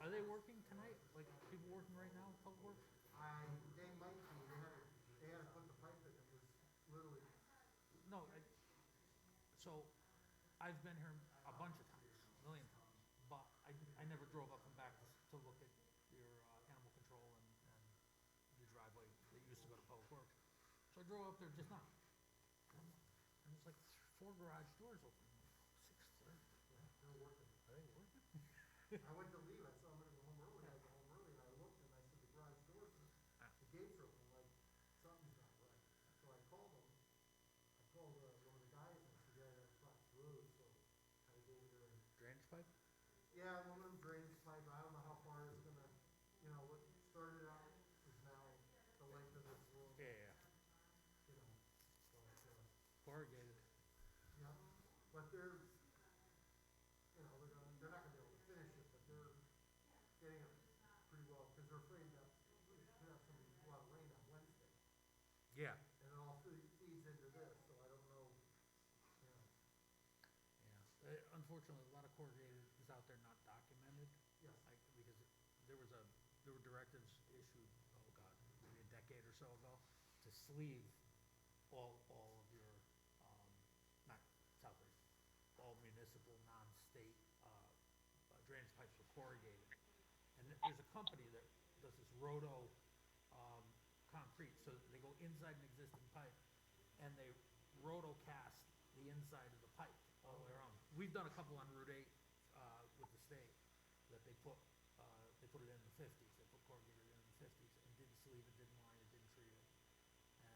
Are they working tonight? Like, people working right now, public works? They might be, they had to put the pipe in, it was literally, No, so, I've been here a bunch of times, a million times, but I never drove up and back to look at your animal control and the driveway that used to go to public works. So I drove up there just now. And there's like 4 garage doors open, 6:30. yeah, they're working. Are they working? I went to leave, I saw them go home early, I go home early, and I looked and I said, the garage doors, the gates are open, like, something's not right. So I called them, I called one of the guys, and I said, yeah, that's not through, so I go over there and, Drainage pipe? yeah, one of them drainage pipe, I don't know how far it's gonna, what started out is now the length of this room, Yeah, yeah. but, Corrugated. yeah, but they're not gonna be able to finish it, but they're getting it pretty well, because they're afraid that there's gonna have some, a lot of rain on Wednesday. Yeah. And it all feeds into this, so I don't know, Yeah. Unfortunately, a lot of corrugated is out there not documented. yes. Because there were directives issued, oh God, maybe a decade or so ago, to sleeve all of your, not Southbridge, all municipal, non-state, drainage pipes were corrugated. And there's a company that does this roto, concrete, so they go inside an existing pipe, and they roto cast the inside of the pipe all the way around. We've done a couple on Route 8, with the state, that they put it in the 50s, they put corrugated in the 50s, and didn't sleeve it, didn't line it, didn't treat it. And,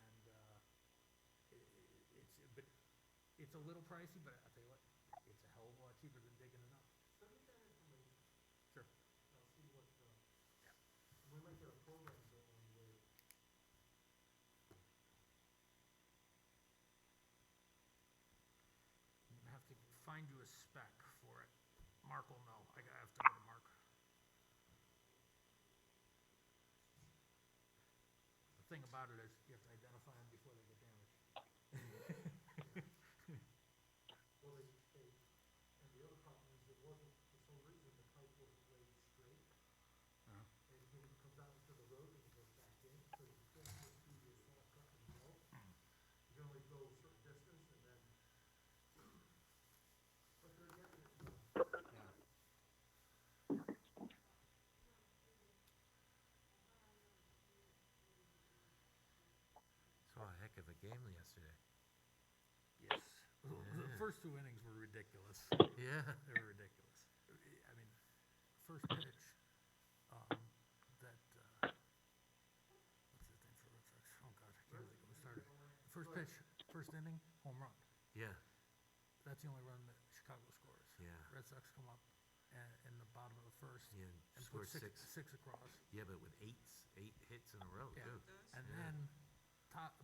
it's a little pricey, but I'll tell you what, it's a hell of a lot cheaper than digging it up. Send me that information, Sure. I'll see what, Yeah. we might get a program going with, I have to find you a spec for it. Mark will know. I have to go to Mark. The thing about it is you have to identify them before they get damaged. well, and the other problem is it wasn't, for some reason, the pipe wasn't laid straight. Uh-huh. And when it comes out into the road and it goes back in, so you can't just do your soft cut and go. You can only go a certain distance and then, but they're getting it done. Yeah. Saw a heck of a game yesterday. Yes. The first 2 innings were ridiculous. Yeah. They were ridiculous. I mean, first pitch, what's his name for Red Sox? Oh God, I can't think of who started. First pitch, first inning, home run. Yeah. That's the only run that Chicago scores. Yeah. Red Sox come up in the bottom of the first Yeah, and scored put six. six across. Yeah, but with eight hits in a row, Yeah. too. And then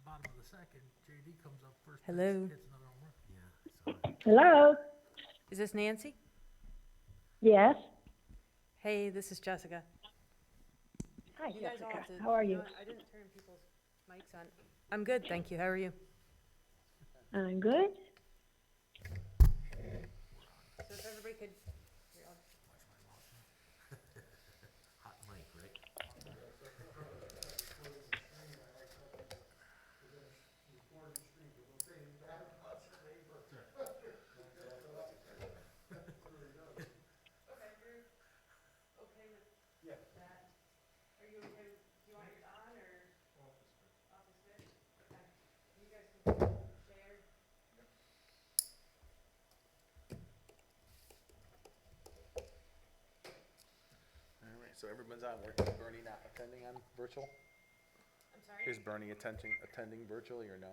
bottom of the second, JD comes up first Hello. pitch, hits another home run. Yeah, I saw it. Hello. Is this Nancy? Yes. Hey, this is Jessica. Hi, You guys all Jessica. have to- How are you? know what, I didn't turn people's mics on. I'm good, thank you. How are you? I'm good. So if everybody could, here, I'll- Hot mic, right? okay with Yeah. that? Are you okay, do you want yours on or? Office fit? Okay. You guys can share. All right, so everyone's on. Bernie not attending on virtual? I'm sorry? Is Bernie attending virtually or no?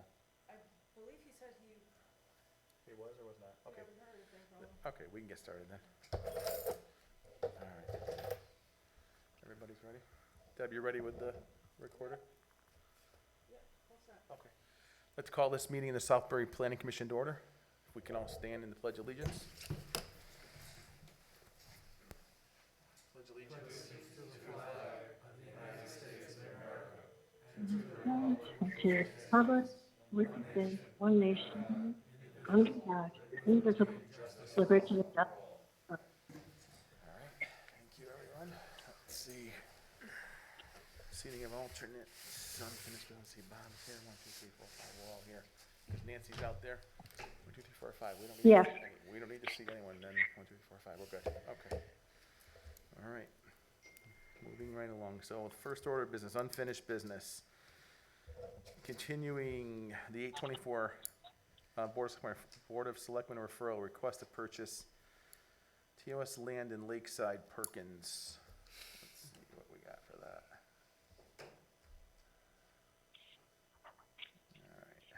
I believe he said he, He was or was not? yeah, Okay. we heard anything from him. Okay, we can get started then. All right. Everybody's ready? Deb, you ready with the recorder? Yep, what's that? Okay. Let's call this meeting of the Southbury Planning Commission to order. If we can all stand in the Pledge of Allegiance. Pledge allegiance. To the public, which is one nation, under God, indivisible, liberty and justice. All right, thank you, everyone. Seating of alternates, unfinished business, see Bob's here, 1, 2, 3, 4, 5, we're all here. Because Nancy's out there, 1, 2, 3, 4, 5, we don't need. Yes. We don't need to see anyone, then 1, 2, 3, 4, 5, we're good, okay. All right, moving right along, so first order of business, unfinished business. Continuing the 8/24 Board of Selectmen referral, request to purchase TOS land in Lakeside Perkins. Let's see what we got for that. All right.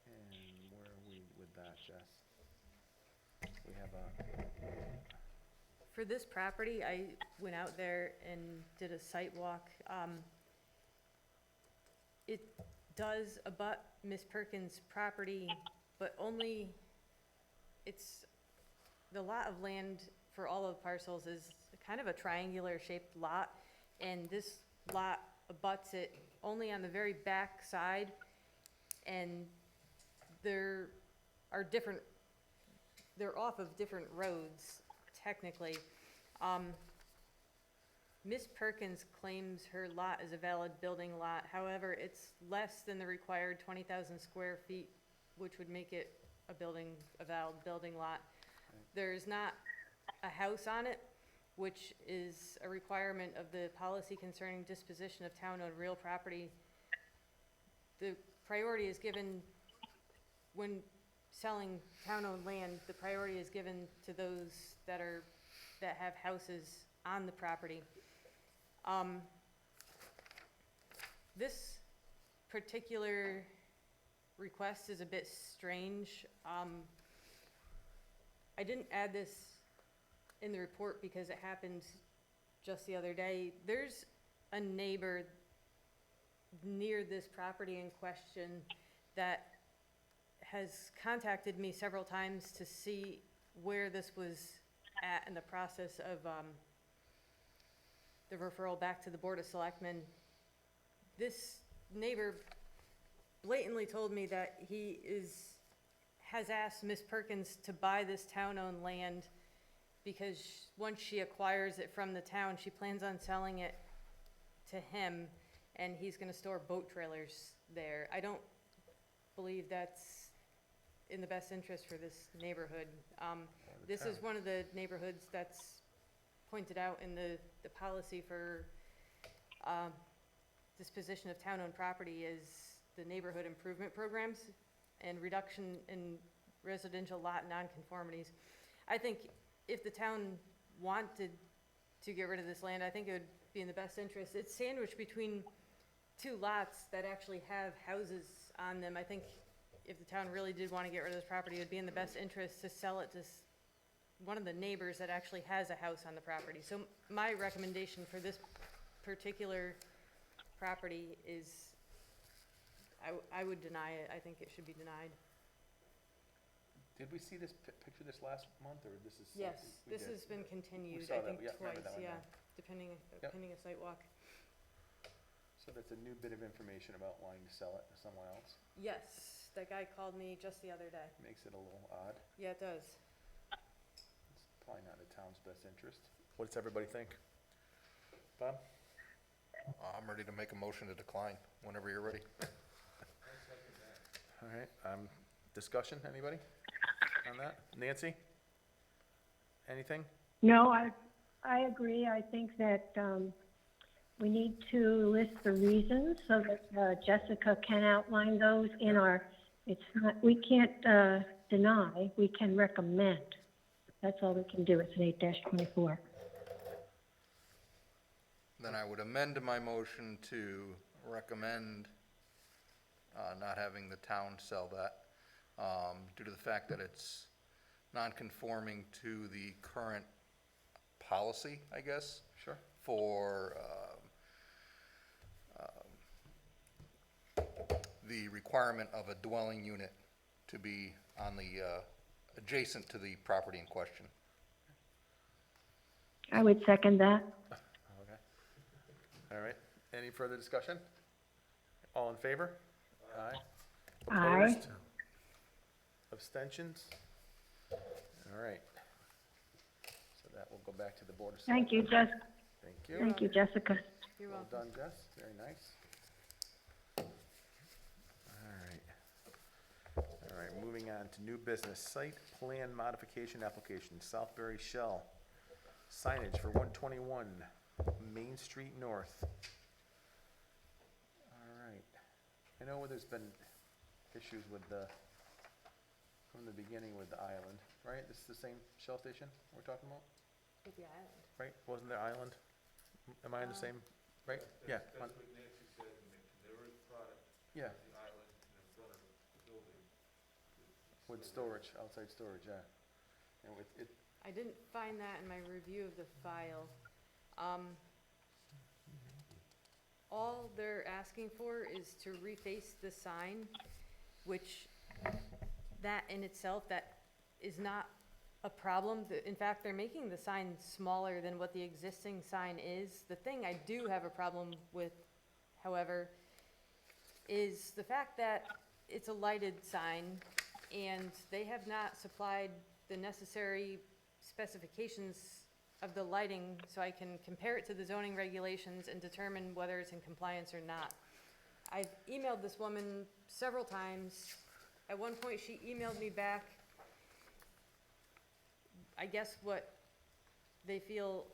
And where are we with that, Jess? We have a, For this property, I went out there and did a site walk. It does abut Miss Perkins' property, but only, the lot of land for all of the parcels is kind of a triangular shaped lot, and this lot abuts it only on the very back side, and they're off of different roads, technically. Miss Perkins claims her lot is a valid building lot. However, it's less than the required 20,000 square feet, which would make it a valid building lot. There's not a house on it, which is a requirement of the policy concerning disposition of town-owned real property. The priority is given, when selling town-owned land, the priority is given to those that have houses on the property. This particular request is a bit strange. I didn't add this in the report because it happened just the other day. There's a neighbor near this property in question that has contacted me several times to see where this was at in the process of the referral back to the Board of Selectmen. This neighbor blatantly told me that he has asked Miss Perkins to buy this town-owned land because once she acquires it from the town, she plans on selling it to him, and he's gonna store boat trailers there. I don't believe that's in the best interest for this neighborhood. This is one of the neighborhoods that's pointed out in the policy for disposition of town-owned property is the neighborhood improvement programs and reduction in residential lot nonconformities. I think if the town wanted to get rid of this land, I think it would be in the best interest. It's sandwiched between two lots that actually have houses on them. I think if the town really did want to get rid of this property, it would be in the best interest to sell it to one of the neighbors that actually has a house on the property. So my recommendation for this particular property is, I would deny it. I think it should be denied. did we see this picture this last month, or this is? Yes, something we this did? has been continued, saw I that, think yeah, remember twice, that one yeah, now. pending a site walk. So that's a new bit of information about wanting to sell it to someone else. Yes, that guy called me just the other day. Makes it a little odd. Yeah, it does. It's probably not in the town's best interest. What does everybody think? Bob? I'm ready to make a motion to decline whenever you're ready. All right, discussion, anybody on that? Nancy? Anything? No, I agree. I think that we need to list the reasons so that Jessica can outline those in our, we can't deny, we can recommend. That's all we can do. It's an 8-24. Then I would amend my motion to recommend not having the town sell that due to the fact that it's non-conforming to the current policy, I guess, Sure. for the requirement of a dwelling unit to be on the, adjacent to the property in question. I would second that. Okay. All right, any further discussion? All in favor? Aye. Aye. Opposed? Abstentions? All right. So that will go back to the Board of Selectmen. Thank you, Jess. Thank you. Thank you, Jessica. You're Well welcome. done, Jess, very nice. All right, moving on to new business, site plan modification application, Southbury Shell. Signage for 121 Main Street North. All right, I know there's been issues with from the beginning with the island, right? This is the same Shell station we're talking about, With the island. right? Wasn't there island? Am I on the same, right? Yeah. on- That's what Nancy said, there is product, Yeah, the island in front of the building. with storage, outside storage, yeah. And with it, I didn't find that in my review of the file. All they're asking for is to reface the sign, which, that in itself, that is not a problem. In fact, they're making the sign smaller than what the existing sign is. The thing I do have a problem with, however, is the fact that it's a lighted sign, and they have not supplied the necessary specifications of the lighting, so I can compare it to the zoning regulations and determine whether it's in compliance or not. I've emailed this woman several times. At one point, she emailed me back, I guess what they feel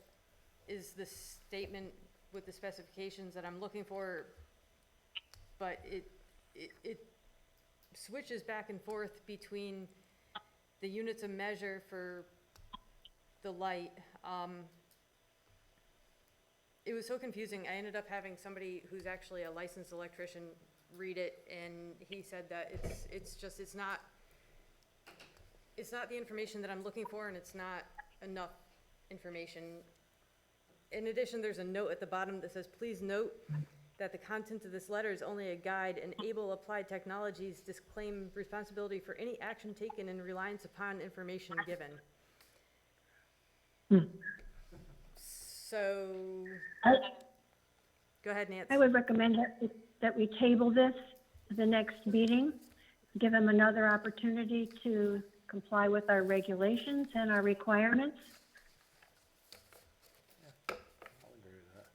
is the statement with the specifications that I'm looking for, but it switches back and forth between the units of measure for the light. It was so confusing. I ended up having somebody who's actually a licensed electrician read it, and he said that it's not the information that I'm looking for, and it's not enough information. In addition, there's a note at the bottom that says, please note that the content of this letter is only a guide, and Able Applied Technologies disclaim responsibility for any action taken in reliance upon information given. So, go ahead, Nancy. I would recommend that we table this to the next meeting, give them another opportunity to comply with our regulations and our requirements. I'll agree with that.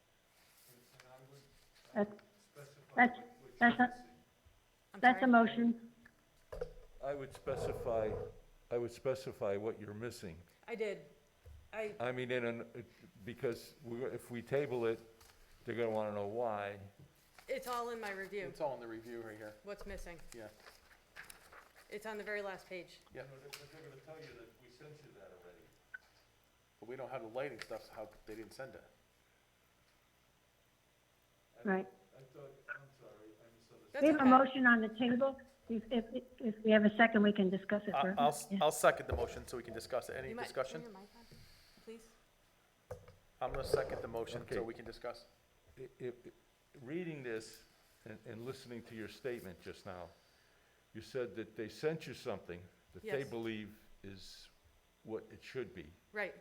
That's a motion. I would specify what you're missing. I did. I mean, because if we table it, they're gonna wanna know why. It's all in my review, It's all in the review right here, what's missing. yeah. It's on the very last page. Yeah. They're gonna tell you that we sent you that already. But we don't have the lighting stuff, so how, they didn't send it. Right. I'm sorry, I misunderstood. That's We have a okay. motion on the table. If we have a second, we can discuss it further. I'll second the motion so we can discuss it. Any You might discussion? turn your mic on, please? I'm gonna second the motion so Okay. we can discuss. Reading this and listening to your statement just now, you said that they sent you something that they Yes. believe is what it should be, Right.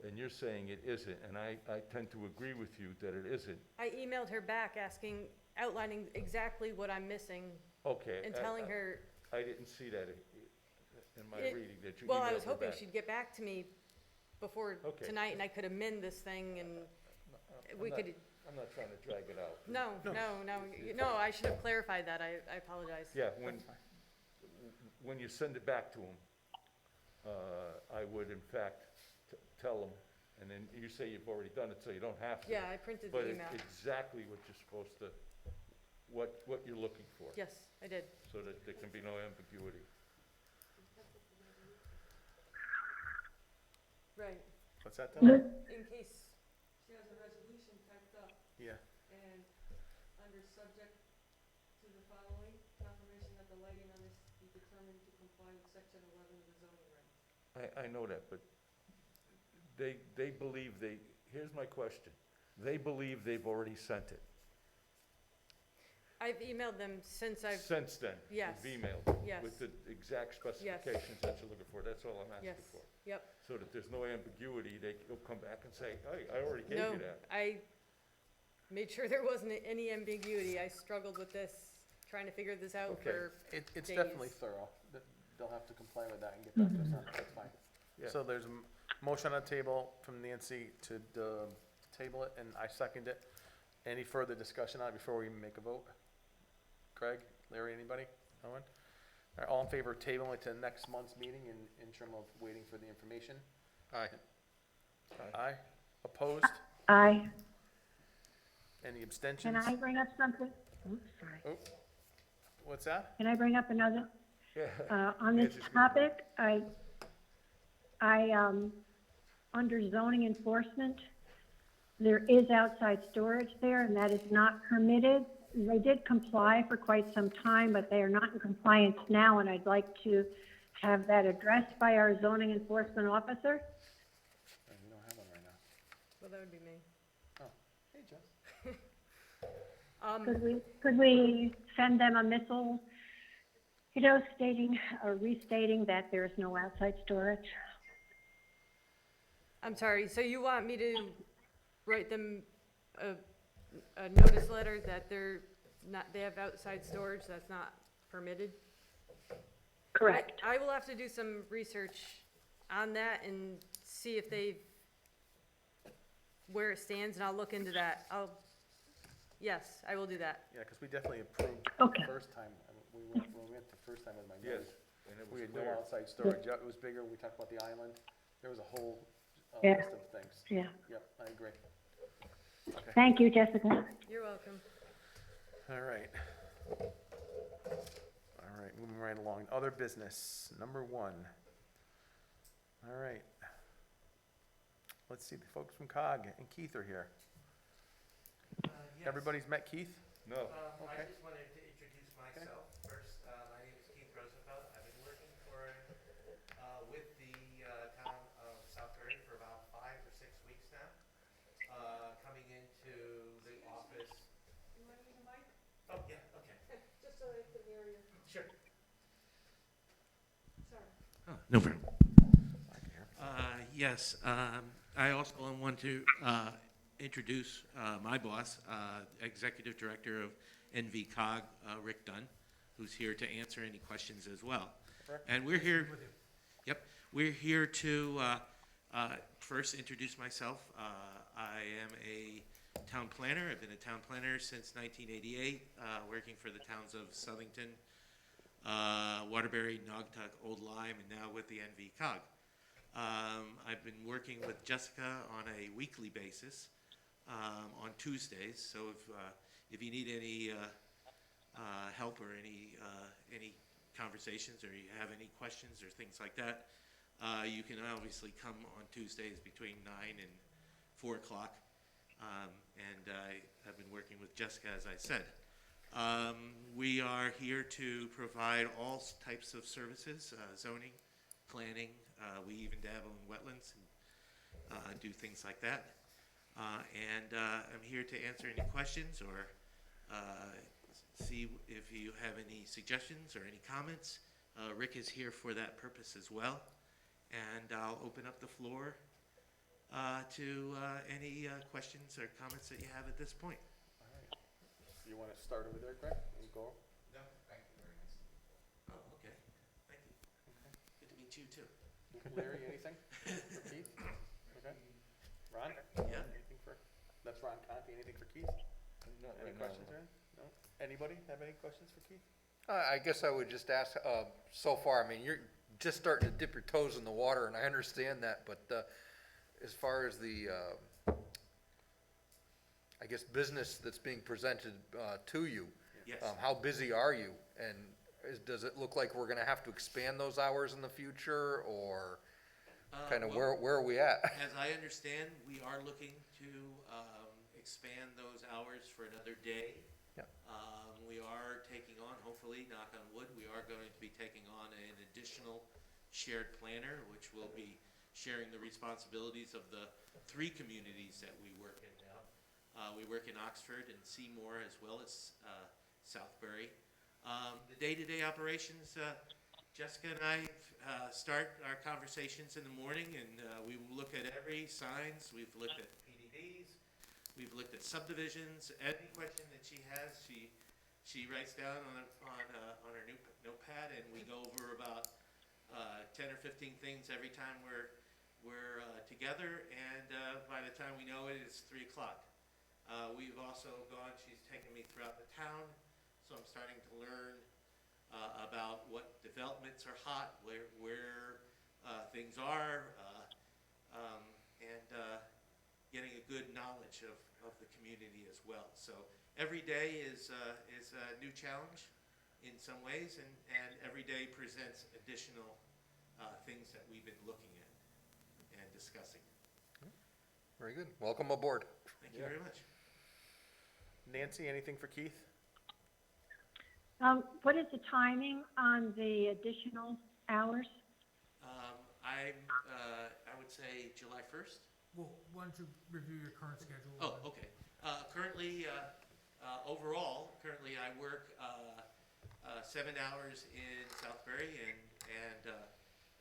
and you're saying it isn't, and I tend to agree with you that it isn't. I emailed her back outlining exactly what I'm missing Okay. and telling her, I didn't see that in my It- reading, that you well, I emailed was her hoping back. she'd get back to me before Okay. tonight, and I could amend this thing, and we could, I'm not trying to drag it out. no, I should have clarified that. I apologize. Yeah, when you send it back to them, I would in fact tell them, and then you say you've already done it, so you don't have to. Yeah, I printed But the it's email. exactly what you're supposed to, what you're looking for. Yes, I did. So that there can be no ambiguity. Right. What's that, Lu- Tom? In case she has a resolution typed up Yeah. and under subject to the following, confirmation that the lighting on this be determined to comply with section 11 of the zoning reg. I know that, but they believe here's my question. They believe they've already sent it. I've emailed them since I've, Since then? Yes. You've emailed? Yes. With the exact specifications that you're looking for, that's all I'm yes, asking for. yep. So that there's no ambiguity, they'll come back and say, hey, I already gave No, you that. I made sure there wasn't any ambiguity. I struggled with this, trying to figure this out Okay. for, It's Days. definitely thorough. They'll have to comply with that and get back to us on it, that's fine. Yeah. So there's a motion on the table from Nancy to table it, and I second it. Any further discussion on it before we make a vote? Craig, Larry, anybody? No one? All right, all in favor of tabling it to next month's meeting in interim of waiting for the information? Aye. Aye. Opposed? Aye. Any Can abstentions? I bring up something? Oops, sorry. Oh, what's that? Can I bring up another? Yeah. On this Nancy's gonna bring- topic, under zoning enforcement, there is outside storage there, and that is not permitted. They did comply for quite some time, but they are not in compliance now, and I'd like to have that addressed by our zoning enforcement officer. We don't have one right now. Well, that would be me. Oh, hey, Jess. Could we send them a missile, stating or restating that there is no outside storage? I'm sorry, so you want me to write them a notice letter that they have outside storage that's not permitted? Correct. I will have to do some research on that and see if where it stands, and I'll look into that. Yes, I will do that. Yeah, because we definitely approved Okay. the first time. I mean, when we went the first time with my Yes, notes. and it We was had no clear. outside storage. Yeah, it was bigger. We talked about the island. There was a whole Yeah. list of things. Yeah. Yep, I agree. Thank you, Jessica. You're welcome. All right. All right, moving right along. Other business, number 1. All right. Let's see, the folks from COG and Keith are here. Yes. Everybody's met Keith? No, I Okay. just wanted to introduce myself first. My name is Keith Roosevelt. I've been working with the town of Southbury for about 5 or 6 weeks now. Coming into the office. You want to use a mic? Oh, yeah, okay. Just so I can hear you. Sure. Sorry. Oh, no problem. I can hear. Yes, I also want to introduce my boss, Executive Director of NVCOG, Rick Dunn, who's here to answer any questions as well. Rick? And we're here, we're here to first introduce myself. I am a town planner. I've been a town planner since 1988, working for the towns of Southington, Waterbury, Naugatuck, Old Lyme, and now with the NVCOG. I've been working with Jessica on a weekly basis on Tuesdays. So if you need any help or any conversations, or you have any questions or things like that, you can obviously come on Tuesdays between 9 and 4 o'clock. And I have been working with Jessica, as I said. We are here to provide all types of services, zoning, planning. We even dabble in wetlands and do things like that. And I'm here to answer any questions or see if you have any suggestions or any comments. Rick is here for that purpose as well. And I'll open up the floor to any questions or comments that you have at this point. All right. You want to start over there, Craig? And go? No, thank you very much. Oh, okay. Thank you. Good to meet you too. Larry, anything for Keith? Okay. Ron? Yeah. Anything for, that's Ron Conti, anything for Keith? not Any right questions now. or anything? No? Anybody have any questions for Keith? I guess I would just ask, so far, I mean, you're just starting to dip your toes in the water, and I understand that, but as far as the, I guess, business that's being presented to you, Yes. how busy are you? And does it look like we're gonna have to expand those hours in the future, or kind of Well, where are we at? As I understand, we are looking to expand those hours for another day. Yeah. We are taking on, hopefully, knock on wood, we are going to be taking on an additional shared planner, which will be sharing the responsibilities of the 3 communities that we work in now. We work in Oxford and Seymour, as well as Southbury. The day-to-day operations, Jessica and I start our conversations in the morning, and we look at every signs. We've looked at PDDs, we've looked at subdivisions. Any question that she has, she writes down on her notepad, and we go over about 10 or 15 things every time we're together, and by the time we know it, it's 3 o'clock. We've also gone, she's taken me throughout the town, so I'm starting to learn about what developments are hot, where things are, and getting a good knowledge of the community as well. So every day is a new challenge in some ways, and every day presents additional things that we've been looking at and discussing. Very good. Welcome aboard. Thank you very much. Nancy, anything for Keith? What is the timing on the additional hours? I would say July 1st. Well, why don't you review your current schedule? Oh, okay. Currently, overall, I work 7 hours in Southbury, and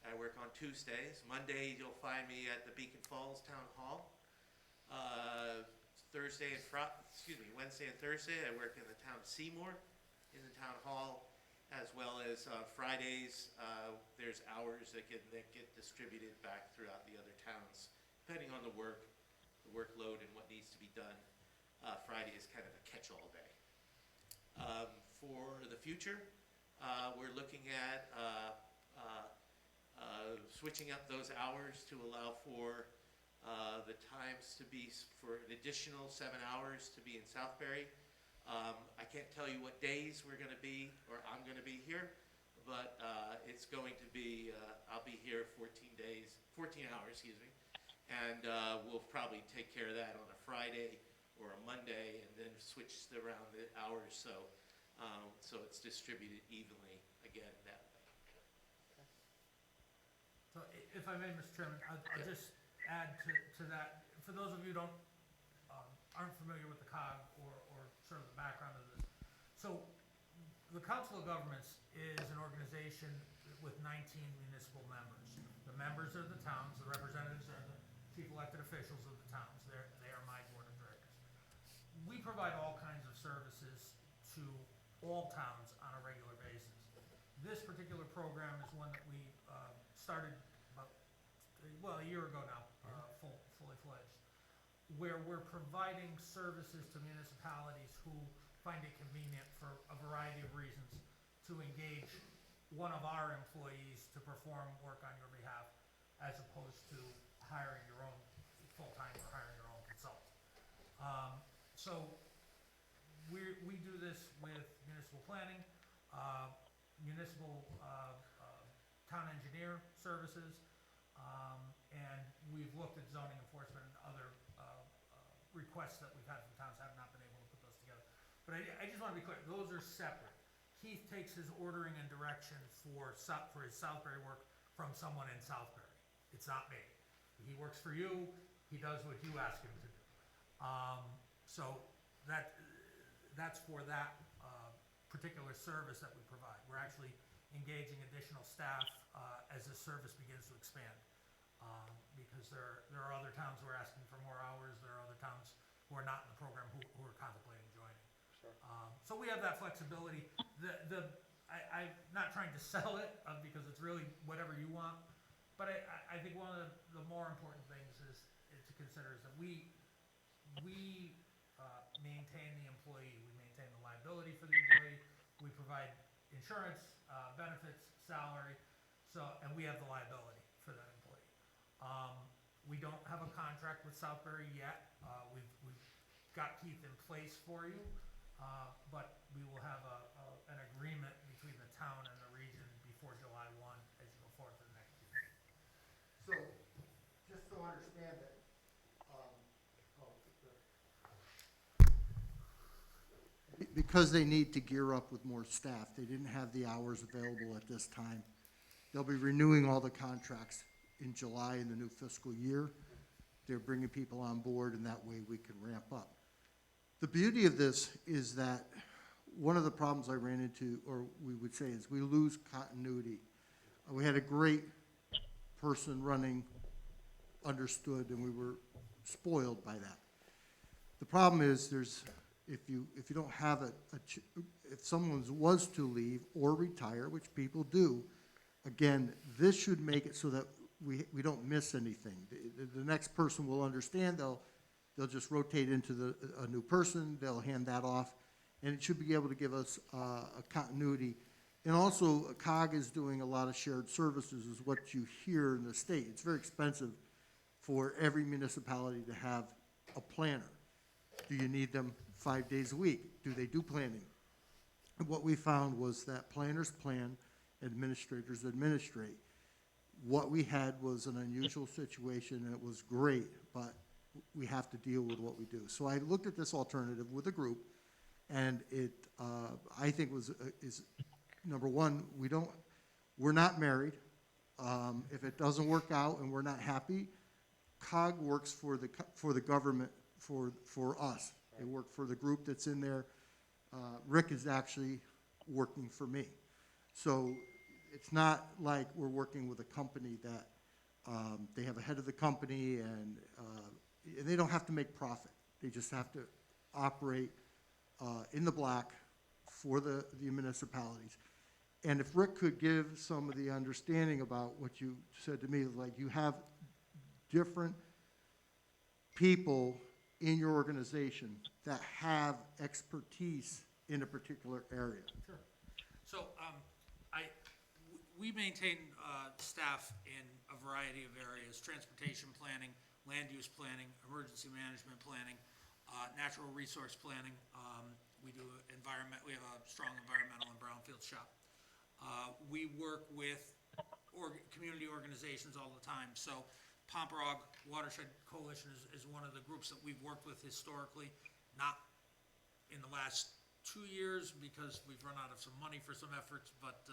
I work on Tuesdays. Monday, you'll find me at the Beacon Falls Town Hall. Wednesday and Thursday, I work in the town of Seymour, in the town hall, as well as Fridays. There's hours that get distributed back throughout the other towns, depending on the workload and what needs to be done. Friday is kind of a catch-all day. For the future, we're looking at switching up those hours to allow for the times to be for an additional 7 hours to be in Southbury. I can't tell you what days we're going to be, or I'm going to be here, but it's going to be, I'll be here 14 hours, and we'll probably take care of that on a Friday or a Monday, and then switch around the hours, so it's distributed evenly again that way. So if I may, Mr. Chairman, I'll just add to that. For those of you who aren't familiar with the COG or sort of the background of this. So the Council of Governments is an organization with 19 municipal members. The members are the towns, the representatives are the chief elected officials of the towns. They are my board of directors. We provide all kinds of services to all towns on a regular basis. This particular program is one that we started about, a year ago now, fully fledged, where we're providing services to municipalities who find it convenient for a variety of reasons to engage one of our employees to perform work on your behalf, as opposed to hiring your own full-time or hiring your own consultant. So we do this with municipal planning, municipal town engineer services, and we've looked at zoning enforcement and other requests that we've had from towns, have not been able to put those together. But I just want to be clear, those are separate. Keith takes his ordering and direction for his Southbury work from someone in Southbury. It's not me. He works for you, he does what you ask him to do. So that's for that particular service that we provide. We're actually engaging additional staff as this service begins to expand. Because there are other towns who are asking for more hours, there are other towns who are not in the program who are contemplating joining. Sure. So we have that flexibility. I'm not trying to sell it because it's really whatever you want, but I think one of the more important things is to consider is that we maintain the employee, we maintain the liability for the employee, we provide insurance, benefits, salary, and we have the liability for that employee. We don't have a contract with Southbury yet. We've got Keith in place for you, but we will have an agreement between the town and the region before July 1 as you go forward to the next year. So, just so I understand that, because they need to gear up with more staff, they didn't have the hours available at this time. They'll be renewing all the contracts in July in the new fiscal year. They're bringing people on board, and that way we can ramp up. The beauty of this is that one of the problems I ran into, or we would say, is we lose continuity. We had a great person running, understood, and we were spoiled by that. The problem is if you don't have if someone was to leave or retire, which people do, again, this should make it so that we don't miss anything. The next person will understand, they'll just rotate into a new person, they'll hand that off, and it should be able to give us a continuity. And also, COG is doing a lot of shared services, is what you hear in the state. It's very expensive for every municipality to have a planner. Do you need them 5 days a week? Do they do planning? And what we found was that planners plan, administrators administrate. What we had was an unusual situation, and it was great, but we have to deal with what we do. So I looked at this alternative with a group, and it, I think is, number one, we're not married. If it doesn't work out and we're not happy, COG works for the government, for us. They work for the group that's in there. Rick is actually working for me. So it's not like we're working with a company that they have a head of the company and they don't have to make profit. They just have to operate in the black for the municipalities. And if Rick could give some of the understanding about what you said to me, like you have different people in your organization that have expertise in a particular area. Sure. So, we maintain staff in a variety of areas: transportation planning, land use planning, emergency management planning, natural resource planning. We do environment. We have a strong environmental and brownfield shop. We work with community organizations all the time. So, Pomparog Watershed Coalition is one of the groups that we've worked with historically, not in the last 2 years because we've run out of some money for some efforts, but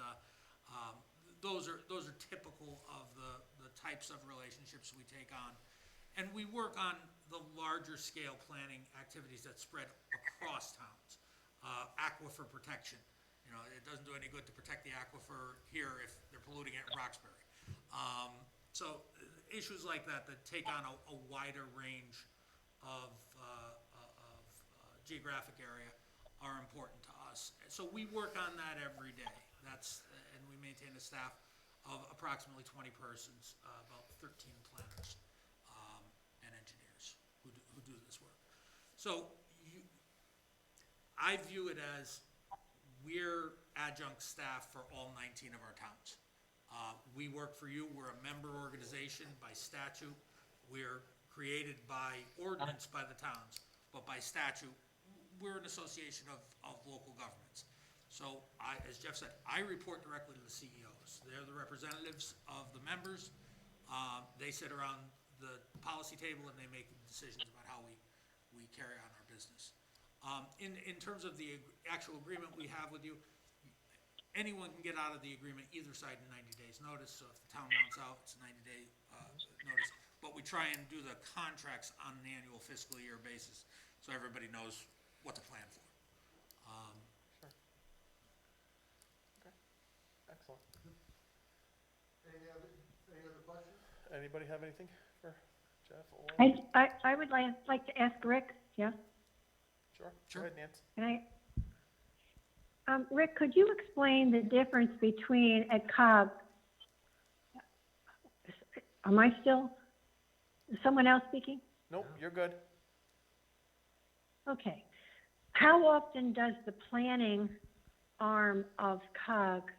those are typical of the types of relationships we take on. And we work on the larger scale planning activities that spread across towns. Aquifer protection. You know, it doesn't do any good to protect the aquifer here if they're polluting it in Roxbury. So issues like that take on a wider range of geographic area are important to us. So we work on that every day. And we maintain a staff of approximately 20 persons, about 13 planners and engineers who do this work. So I view it as we're adjunct staff for all 19 of our towns. We work for you. We're a member organization by statute. We're created by ordinance by the towns, but by statute, we're an association of local governments. So as Jeff said, I report directly to the CEOs. They're the representatives of the members. They sit around the policy table and they make decisions about how we carry on our business. In terms of the actual agreement we have with you, anyone can get out of the agreement either side in 90 days notice. So if the town wants out, it's a 90-day notice. But we try and do the contracts on an annual fiscal year basis so everybody knows what to plan for. Sure. Okay, excellent. Any other questions? Anybody have anything for Jeff or? I would like to ask Rick, yeah? Sure. Sure. Go ahead, Nance. Can I? Rick, could you explain the difference between at COG? Am I still? Is someone else speaking? Nope, you're good. Okay. How often does the planning arm of COG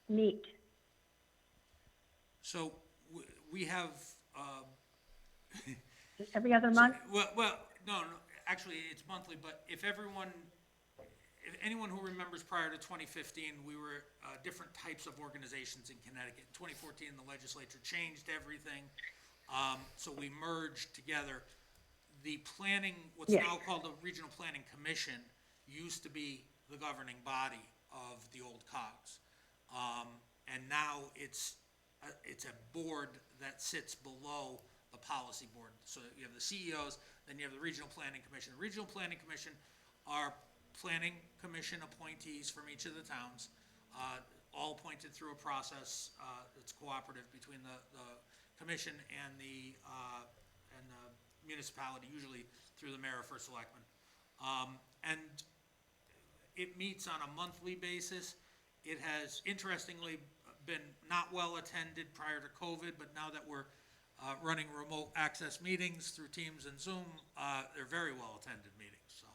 meet? So we have. Every other month? Well, no, actually it's monthly. But if anyone who remembers prior to 2015, we were different types of organizations in Connecticut. In 2014, the legislature changed everything, so we merged together. The planning, what's Yes. now called the Regional Planning Commission, used to be the governing body of the old COGS. And now it's a board that sits below the policy board. So you have the CEOs, then you have the Regional Planning Commission. The Regional Planning Commission are planning commission appointees from each of the towns, all appointed through a process that's cooperative between the commission and the municipality, usually through the mayor or first selectman. And it meets on a monthly basis. It has, interestingly, been not well attended prior to COVID, but now that we're running remote access meetings through Teams and Zoom, they're very well attended meetings, so.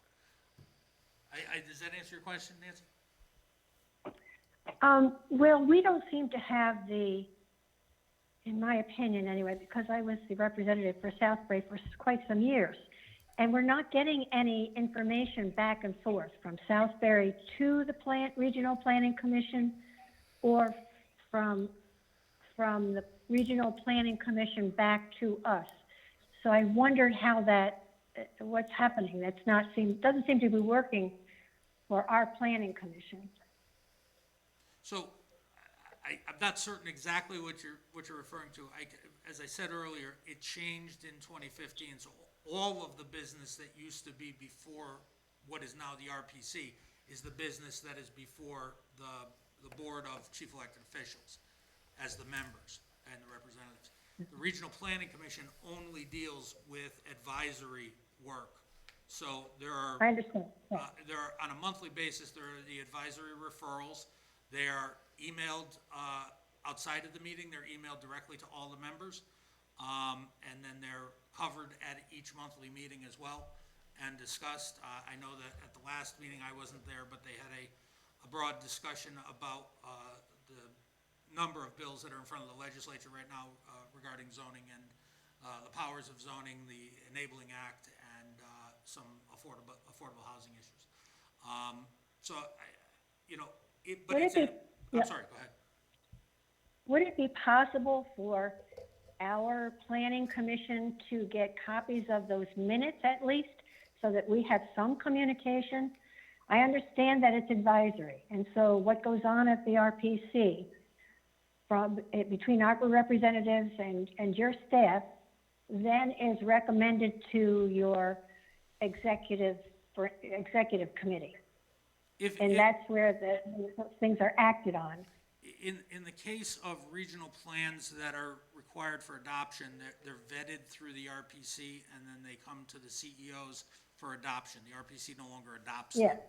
Does that answer your question, Nancy? Well, we don't seem to have in my opinion anyway, because I was the representative for Southbury for quite some years, and we're not getting any information back and forth from Southbury to the Regional Planning Commission or from the Regional Planning Commission back to us. So I wondered how what's happening. Doesn't seem to be working for our Planning Commission. So, I'm not certain exactly what you're referring to. As I said earlier, it changed in 2015, so all of the business that used to be before what is now the RPC is the business that is before the Board of Chief Elected Officials as the members and the representatives. The Regional Planning Commission only deals with advisory work. So there are, I understand. Yeah. on a monthly basis, there are the advisory referrals. They are emailed outside of the meeting. They're emailed directly to all the members. And then they're covered at each monthly meeting as well and discussed. I know that at the last meeting, I wasn't there, but they had a broad discussion about the number of bills that are in front of the legislature right now regarding zoning and the powers of zoning, the Enabling Act, and some affordable housing issues. I'm sorry, go ahead. Would it be possible for our Planning Commission to get copies of those minutes at least, so that we have some communication? I understand that it's advisory, and so what goes on at the RPC between our representatives and your staff then is recommended to your executive committee. That's where those things are acted on. In the case of regional plans that are required for adoption, they're vetted through the RPC, and then they come to the CEOs for adoption. The RPC no longer adopts them.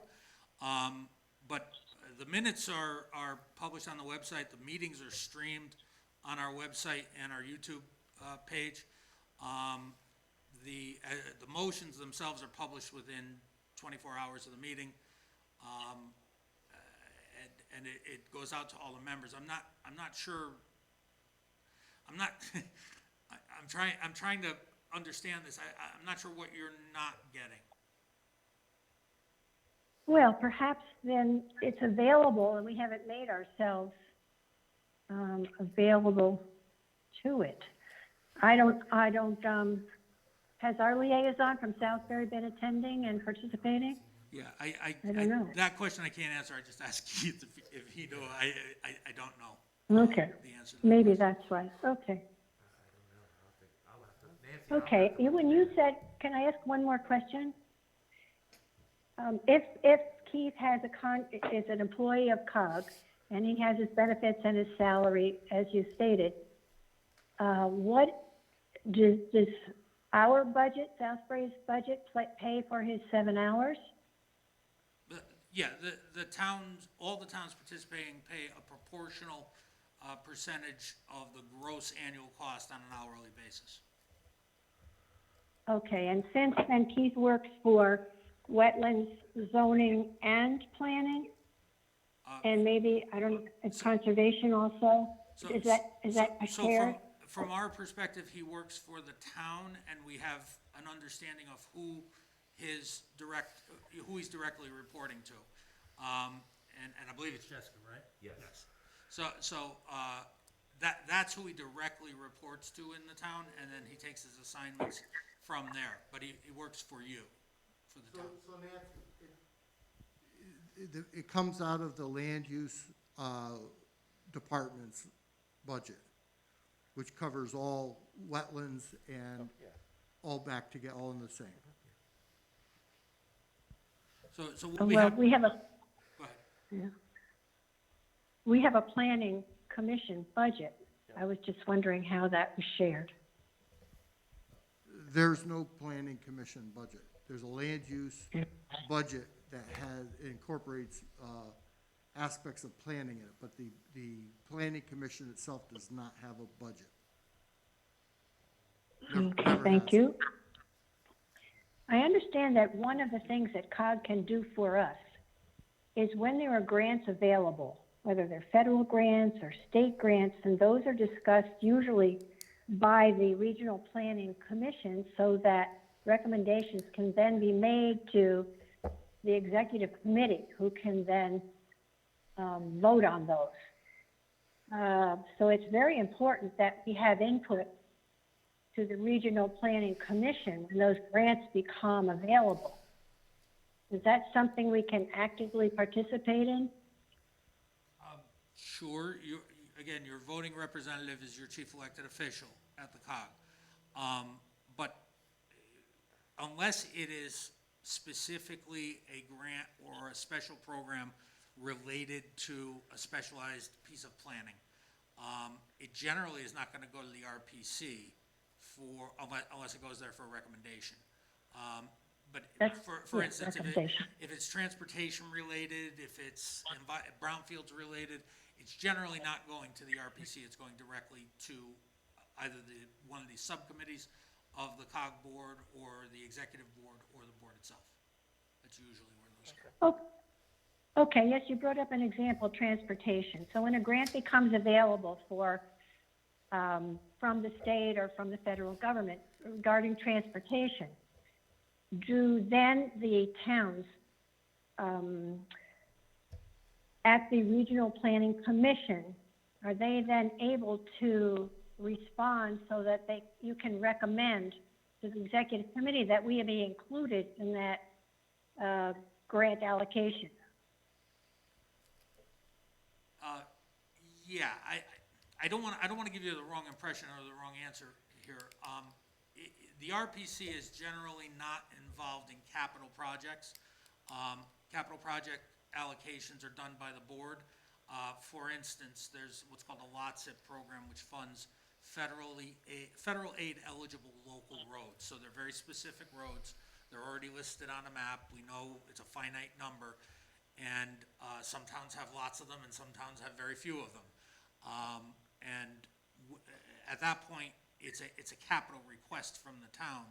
But the minutes are published on the website. The meetings are streamed on our website and our YouTube page. The motions themselves are published within 24 hours of the meeting. And it goes out to all the members. I'm not sure. I'm trying to understand this. I'm not sure what you're not getting. Well, perhaps then it's available and we haven't made ourselves available to it. Has our liaison from Southbury been attending and participating? Yeah, I don't know. That question I can't answer. I just asked Keith if he knew. I don't know. Okay. The answer to that Maybe question. that's why. Okay. Okay. When you said, can I ask one more question? If Keith is an employee of COG and he has his benefits and his salary, as you stated, what does our budget, Southbury's budget, pay for his 7 hours? Yeah, the towns, all the towns participating pay a proportional percentage of the gross annual cost on an hourly basis. Okay, and since then Keith works for wetlands, zoning, and planning, and maybe, I don't know, conservation also? Is that a share? From our perspective, he works for the town, and we have an understanding of who he's directly reporting to. And I believe it's Jessica, right? Yes. So that's who he directly reports to in the town, and then he takes his assignments from there. But he works for you, for the town. So Nancy, it comes out of the land use department's budget, which covers all wetlands and all back together, all in the same. So We have a. Go ahead. Yeah. We have a planning commission budget. I was just wondering how that was shared. There's no planning commission budget. There's a land use budget that incorporates aspects of planning it, but the planning commission itself does not have a budget. Never Thank has. you. I understand that one of the things that COG can do for us is when there are grants available, whether they're federal grants or state grants, and those are discussed usually by the Regional Planning Commission so that recommendations can then be made to the executive committee, who can then vote on those. So it's very important that we have input to the Regional Planning Commission when those grants become available. Is that something we can actively participate in? Sure, again, your voting representative is your chief elected official at the COG. But unless it is specifically a grant or a special program related to a specialized piece of planning, it generally is not gonna go to the RPC unless it goes there for a recommendation. But for instance, if it's transportation related, if it's brownfields related, it's generally not going to the RPC, it's going directly to either one of the subcommittees of the COG board or the executive board or the board itself. That's usually where those go. Oh, okay, yes, you brought up an example, transportation. So when a grant becomes available for, from the state or from the federal government regarding transportation, do then the towns at the Regional Planning Commission, are they then able to respond so that you can recommend to the executive committee that we be included in that grant allocation? Yeah, I don't want to give you the wrong impression or the wrong answer here. The RPC is generally not involved in capital projects. Capital project allocations are done by the board. For instance, there's what's called the LOTSIP program, which funds federal aid eligible local roads. So they're very specific roads. They're already listed on a map. We know it's a finite number. And some towns have lots of them and some towns have very few of them. At that point, it's a capital request from the town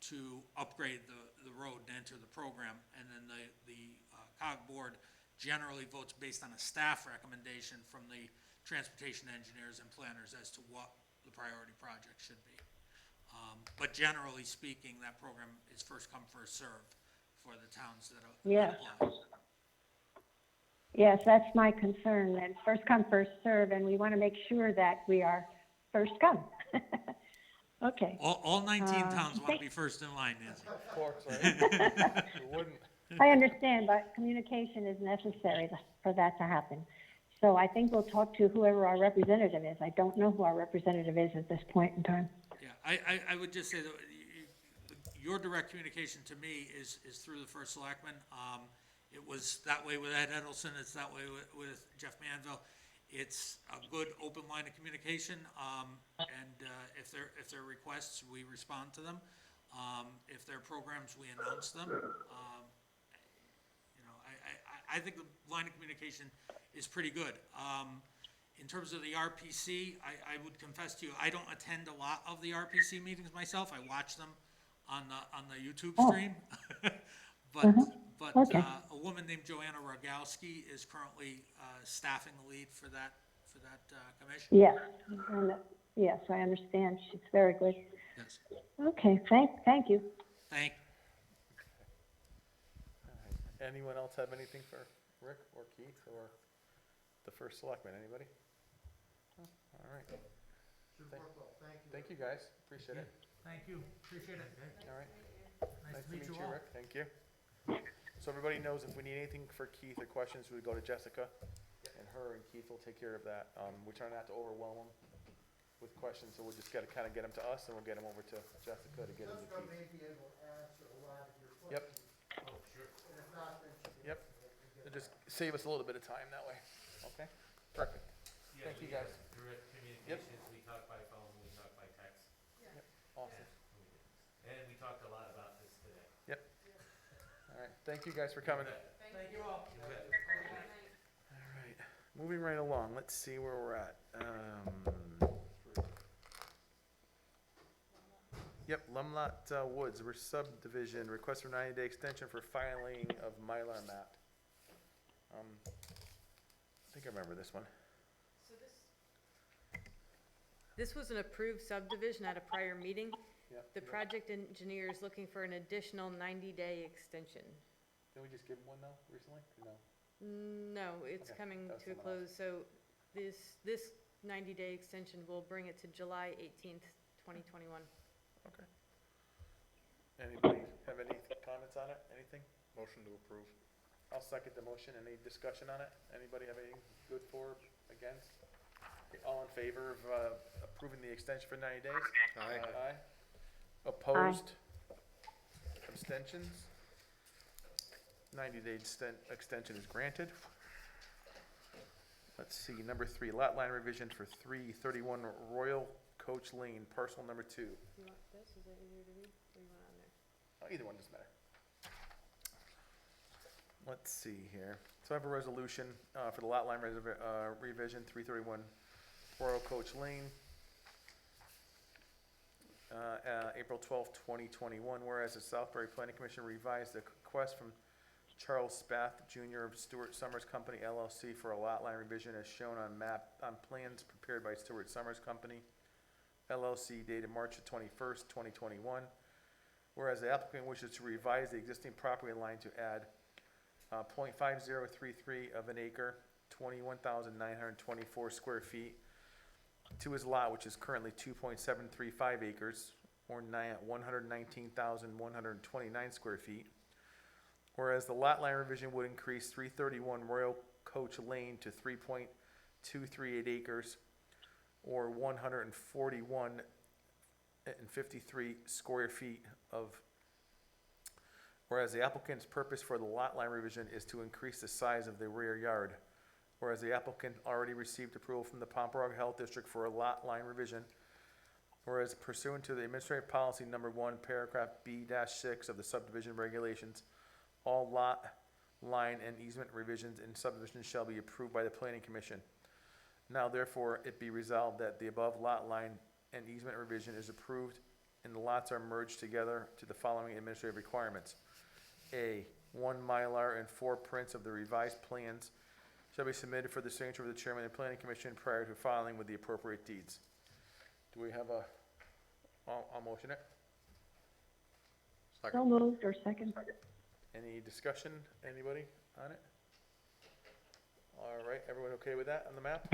to upgrade the road and enter the program. And then the COG board generally votes based on a staff recommendation from the transportation engineers and planners as to what the priority project should be. But generally speaking, that program is first come, first served for the towns that apply. Yes, that's my concern, that it's first come, first serve, and we want to make sure that we are first come. Okay. All 19 towns want to be first in line, Nancy. Of course, right? Who wouldn't? I understand, but communication is necessary for that to happen. So I think we'll talk to whoever our representative is. I don't know who our representative is at this point in time. Yeah, I would just say that your direct communication to me is through the first selectman. It was that way with Ed Edelson, it's that way with Jeff Manville. It's a good open line of communication, and if there are requests, we respond to them. If there are programs, we announce them. I think the line of communication is pretty good. In terms of the RPC, I would confess to you, I don't attend a lot of the RPC meetings myself. I watch them on the YouTube stream. But Okay. A woman named Joanna Rogowski is currently staffing the lead for that commission. Yes, yes, I understand. She's very good. Yes. Okay, thank you. Thank. All right. Anyone else have anything for Rick or Keith or the first selectman? Anybody? Oh, all right. Thank you, guys. Appreciate it. Thank you. Appreciate it. All right. Nice to meet you all. Rick. Thank you. So everybody knows if we need anything for Keith or questions, we go to Jessica, and her and Keith will take care of that. We're trying not to overwhelm them with questions, so we'll just gotta kind of get them to us, and we'll get them over to Jessica to get them to Jessica Keith. may be able to answer a lot of your Yep. questions. Oh, sure. And if not, then she can. Yep. It'll just save us a little bit of time that way. Okay? Perfect. Thank you, guys. Direct communications, we talk by phone, we talk by text. Yep. Awesome. And we talked a lot about this today. Yep. All right. Thank you guys for coming. Thank you all. All moving right along, let's see where we're at. Yep, Lumlot Woods, we're subdivision, request for 90-day extension for filing of Mylar map. I think I remember this one. So this was an approved subdivision at a prior meeting. Yep. The project engineer is looking for an additional 90-day extension. Didn't we just give him one though, recently? No? No, it's Okay, coming that was to a someone close, so this 90-day extension will bring it to July 18th, 2021. Okay. Anybody have any comments on it? Anything? Motion to approve. I'll second the motion. Any discussion on it? Anybody have anything good for, against? Okay, all in favor of approving the extension for 90 days? Aye. Aye. Opposed? Abstentions? 90-day extension is granted. Let's see, number 3, lot line revision for 331 Royal Coach Lane, parcel number 2. You want this? Is that easier to read? Or you want it on there? Oh, either one doesn't matter. Let's see here. So I have a resolution for the lot line revision, 331 Royal Coach Lane. April 12th, 2021, whereas the Southbury Planning Commission revised the request from Charles Spath Jr. of Stewart Summers Company LLC for a lot line revision as shown on plans prepared by Stewart Summers Company LLC dated March 21st, 2021. Whereas the applicant wishes to revise the existing property line to add .5033 of an acre, 21,924 square feet to his lot, which is currently 2.735 acres, or 119,129 square feet. Whereas the lot line revision would increase 331 Royal Coach Lane to 3.238 acres, or 141,053 square feet of. Whereas the applicant's purpose for the lot line revision is to increase the size of the rear yard. Whereas the applicant already received approval from the Pomparog Health District for a lot line revision. Whereas pursuant to the administrative policy number 1, paragraph B-6 of the subdivision regulations, all lot line and easement revisions in subdivisions shall be approved by the planning commission. Now therefore it be resolved that the above lot line and easement revision is approved and the lots are merged together to the following administrative requirements. A, 1 Mylar and 4 prints of the revised plans shall be submitted for the signature of the chairman of the planning commission prior to filing with the appropriate deeds. Do we have I'll motion it. So moved or second. Any discussion, anybody on it? All right, everyone okay with that on the map?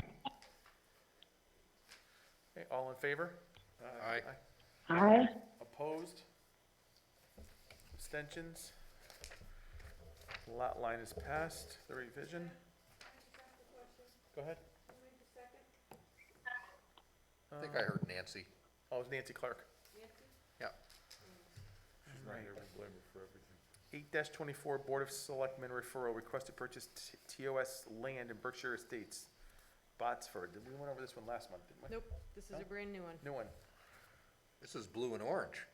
Okay, all in favor? Aye. Aye. Opposed? Abstentions? Lot line is passed, the revision. Go ahead. I think I heard Nancy. Oh, it was Nancy Clark. Yeah. She's not here, we blame her for everything. 8-24 Board of Selectmen referral, request to purchase TOS land in Berkshire Estates, Botsford. We went over this one last month, didn't we? Nope, this is a brand new one. New one. This is blue and orange.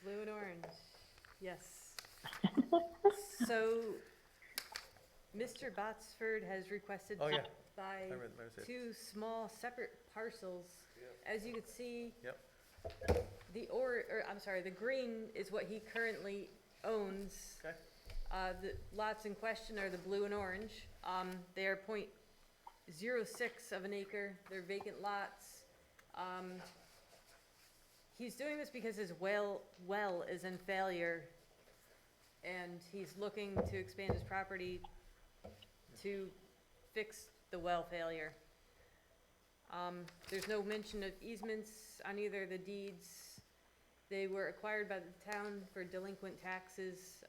Blue and orange, yes. So, Mr. Botsford has requested Oh, to yeah. buy I read it. 2 small separate parcels. As you can see, Yep. the green is what he currently owns. Okay. The lots in question are the blue and orange. They are .06 of an acre. They're vacant lots. He's doing this because his well is in failure, and he's looking to expand his property to fix the well failure. There's no mention of easements on either of the deeds. They were acquired by the town for delinquent taxes.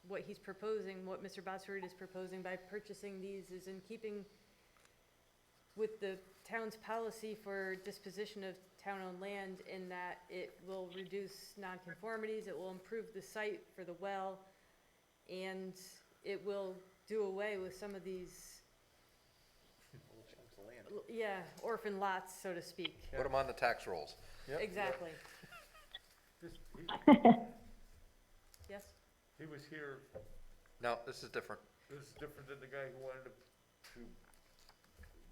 What he's proposing, what Mr. Botsford is proposing by purchasing these is in keeping with the town's policy for disposition of town-owned land in that it will reduce nonconformities, it will improve the site for the well, and it will do away with some of these, Little chunks of land. orphan lots, so to speak. Put them on the tax rolls. Yep. Exactly. Yes? He was here, No, this is different. this is different than the guy who wanted to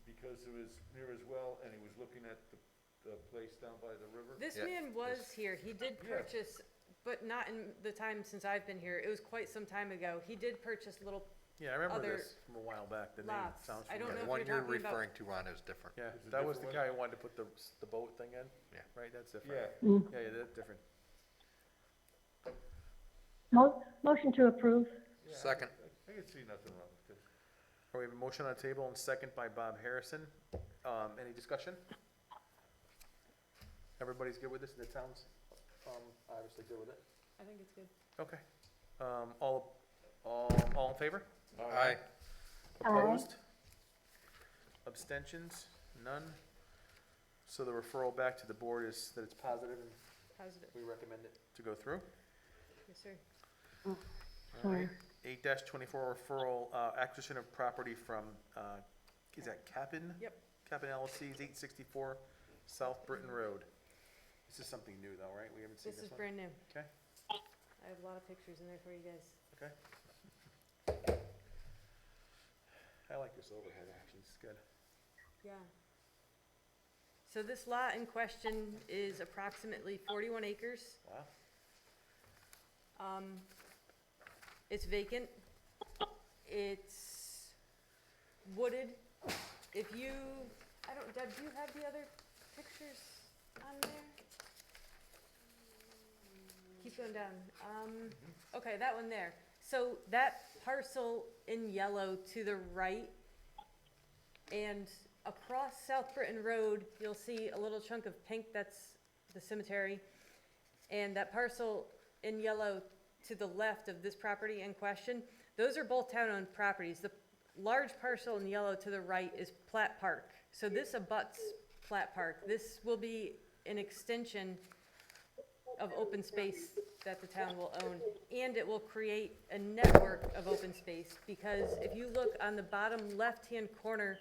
because it was near his well, and he was looking at the place down by the river? This Yeah. man was here. He did Yeah. purchase, but not in the time since I've been here. It was quite some time ago. He did purchase little Yeah, I remember Other this from a while back, the name lots. sounds I don't familiar. The know one if you're you're talking about- referring to, Ron, is different. Yeah, Is it that was the different guy who wanted to put the boat thing in? Yeah. Right, that's Yeah, different. Yeah, that's different. Motion to approve. yeah. Second. I can see nothing wrong with this. We have a motion on the table and second by Bob Harrison. Any discussion? Everybody's good with this? The town's, obviously good with it? I think it's good. Okay. All in favor? Aye. Opposed? Abstentions? None? So the referral back to the board is that it's positive and Positive. we recommend it to go through? Yes, sir. Sorry. 8-24 referral, acquisition of property from, is that Capin? Yep. Capin LLC's 864 South Britton Road. This is something new though, right? We haven't seen This this is one? brand new. Okay. I have a lot of pictures in there for you guys. Okay. I like this overhead action, it's good. Yeah. So this lot in question is approximately 41 acres. Wow. It's vacant. It's wooded. If you, Deb, do you have the other pictures on there? Keep going down. Okay, that one there. So that parcel in yellow to the right, and across South Britton Road, you'll see a little chunk of pink, that's the cemetery. And that parcel in yellow to the left of this property in question, those are both town-owned properties. The large parcel in yellow to the right is Platt Park. So this abuts Platt Park. This will be an extension of open space that the town will own. And it will create a network of open space, because if you look on the bottom left-hand corner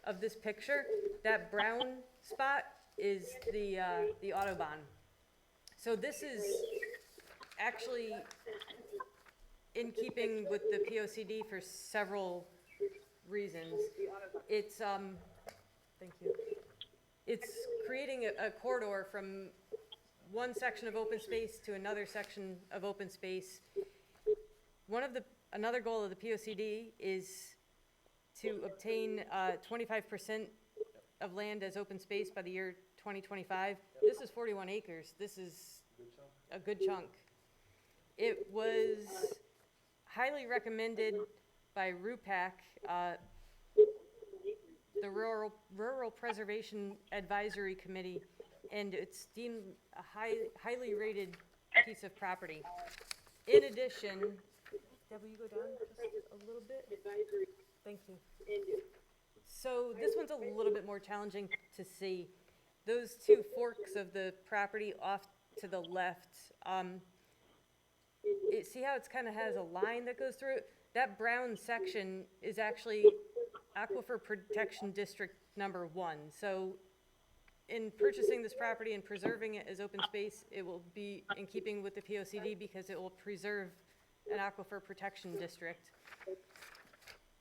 of this picture, that brown spot is the Autobahn. So this is actually in keeping with the POCD for several reasons. It's, thank you. It's creating a corridor from one section of open space to another section of open space. Another goal of the POCD is to obtain 25% of land as open space by the year 2025. This is 41 acres. This is a good chunk. It was highly recommended by RUPAC, the Rural Preservation Advisory Committee, and it's deemed a highly rated piece of property. In addition, Deb, will you go down just a little bit? Thank you. So this one's a little bit more challenging to see. Those two forks of the property off to the left, see how it's kind of has a line that goes through it? That brown section is actually Aquifer Protection District number 1. So in purchasing this property and preserving it as open space, it will be in keeping with the POCD because it will preserve an aquifer protection district.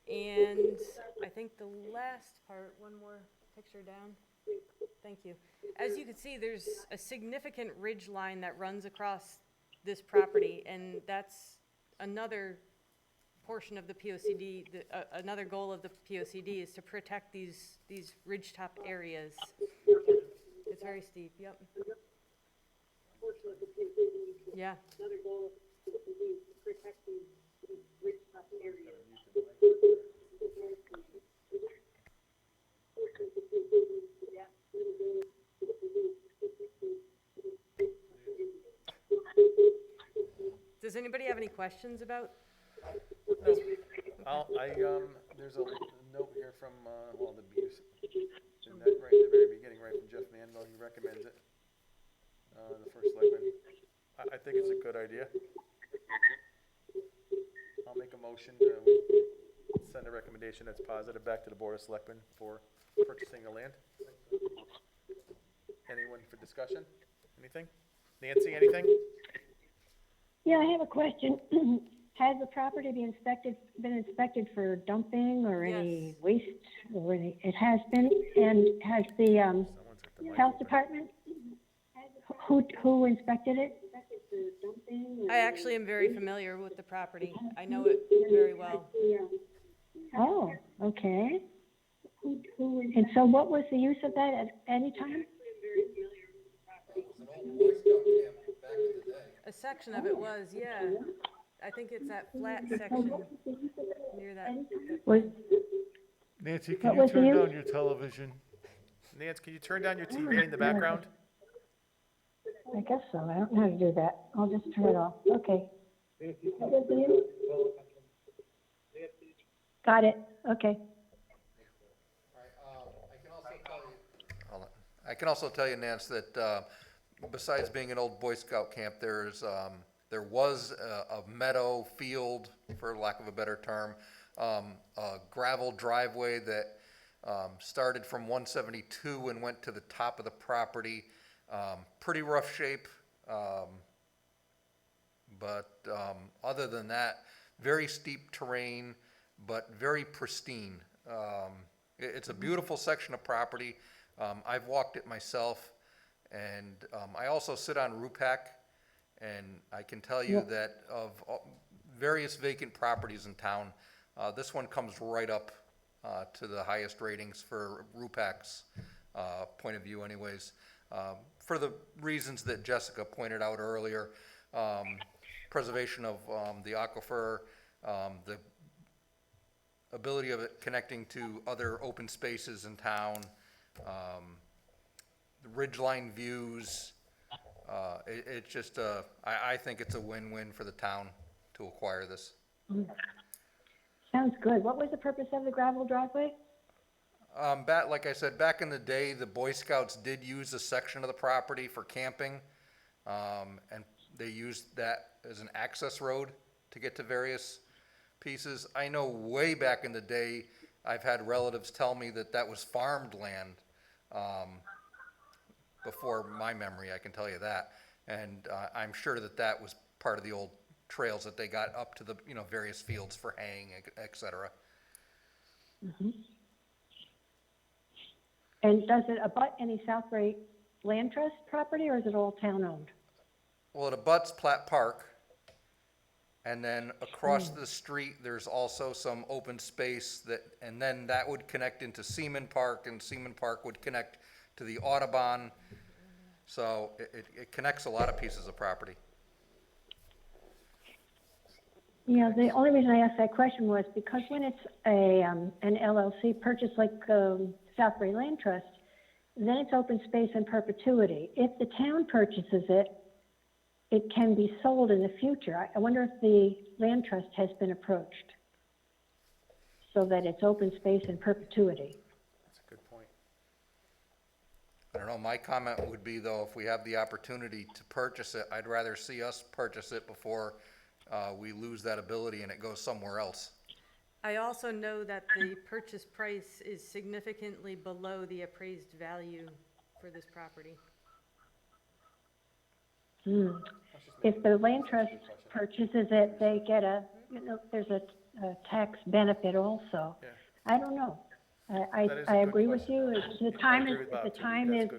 And I think the last part, one more picture down. Thank you. As you can see, there's a significant ridge line that runs across this property, and that's another portion of the POCD, another goal of the POCD is to protect these ridgetop areas. It's very steep, yep. Yeah. Another goal of the POCD is to protect these ridgetop areas. Does anybody have any questions about? There's a note here from, the Beers, in that right in the very beginning, right from Jeff Manville, he recommends it. The first selectman. I think it's a good idea. I'll make a motion to send a recommendation that's positive back to the Board of Selectmen for purchasing the land. Anyone for discussion? Anything? Nancy, anything? Yeah, I have a question. has the property been inspected for dumping or any Yes. waste or any, it has been? And has the, Someone's at the mic health open. department, who inspected it? I actually am very familiar with the property. I know it very well. Oh, okay. And so what was the use of that at any time? A section of it was, yeah. I think it's that flat section near that Was, Nancy, What was the use? your television? Nance, can you turn down your TV in the background? I guess so, I don't know how to do that. I'll just turn it off, okay. What was the use? Got it, okay. I can also tell you, Nance, that besides being an old Boy Scout camp, there was a meadow field, for lack of a better term, a gravel driveway that started from 172 and went to the top of the property. Pretty rough shape, but other than that, very steep terrain, but very pristine. It's a beautiful section of property. I've walked it myself, and I also sit on RUPAC, and I can tell you that of various vacant properties in town, this one comes right up to the highest ratings for RUPAC's point of view anyways. For the reasons that Jessica pointed out earlier, preservation of the aquifer, the ability of it connecting to other open spaces in town, the ridgeline views. It's just, I think it's a win-win for the town to acquire this. Sounds good. What was the purpose of the gravel driveway? Like I said, back in the day, the Boy Scouts did use a section of the property for camping, and they used that as an access road to get to various pieces. I know way back in the day, I've had relatives tell me that that was farmed land, before my memory, I can tell you that. And I'm sure that that was part of the old trails that they got up to the, various fields for haying, et cetera. And does it abut any Southbury Land Trust property, or is it all town-owned? Well, it abuts Platt Park, and then across the street, there's also some open space and then that would connect into Seaman Park, and Seaman Park would connect to the Audubon. So it connects a lot of pieces of property. Yeah, the only reason I asked that question was because when it's an LLC purchase like Southbury Land Trust, then it's open space in perpetuity. If the town purchases it, it can be sold in the future. I wonder if the land trust has been approached so that it's open space in perpetuity. That's a good point. I don't know, my comment would be though, if we have the opportunity to purchase it, I'd rather see us purchase it before we lose that ability and it goes somewhere else. I also know that the purchase price is significantly below the appraised value for this property. If the land trust purchases it, they get there's a tax benefit also. Yeah. I don't know. That is a I good agree with question. you. If the time is,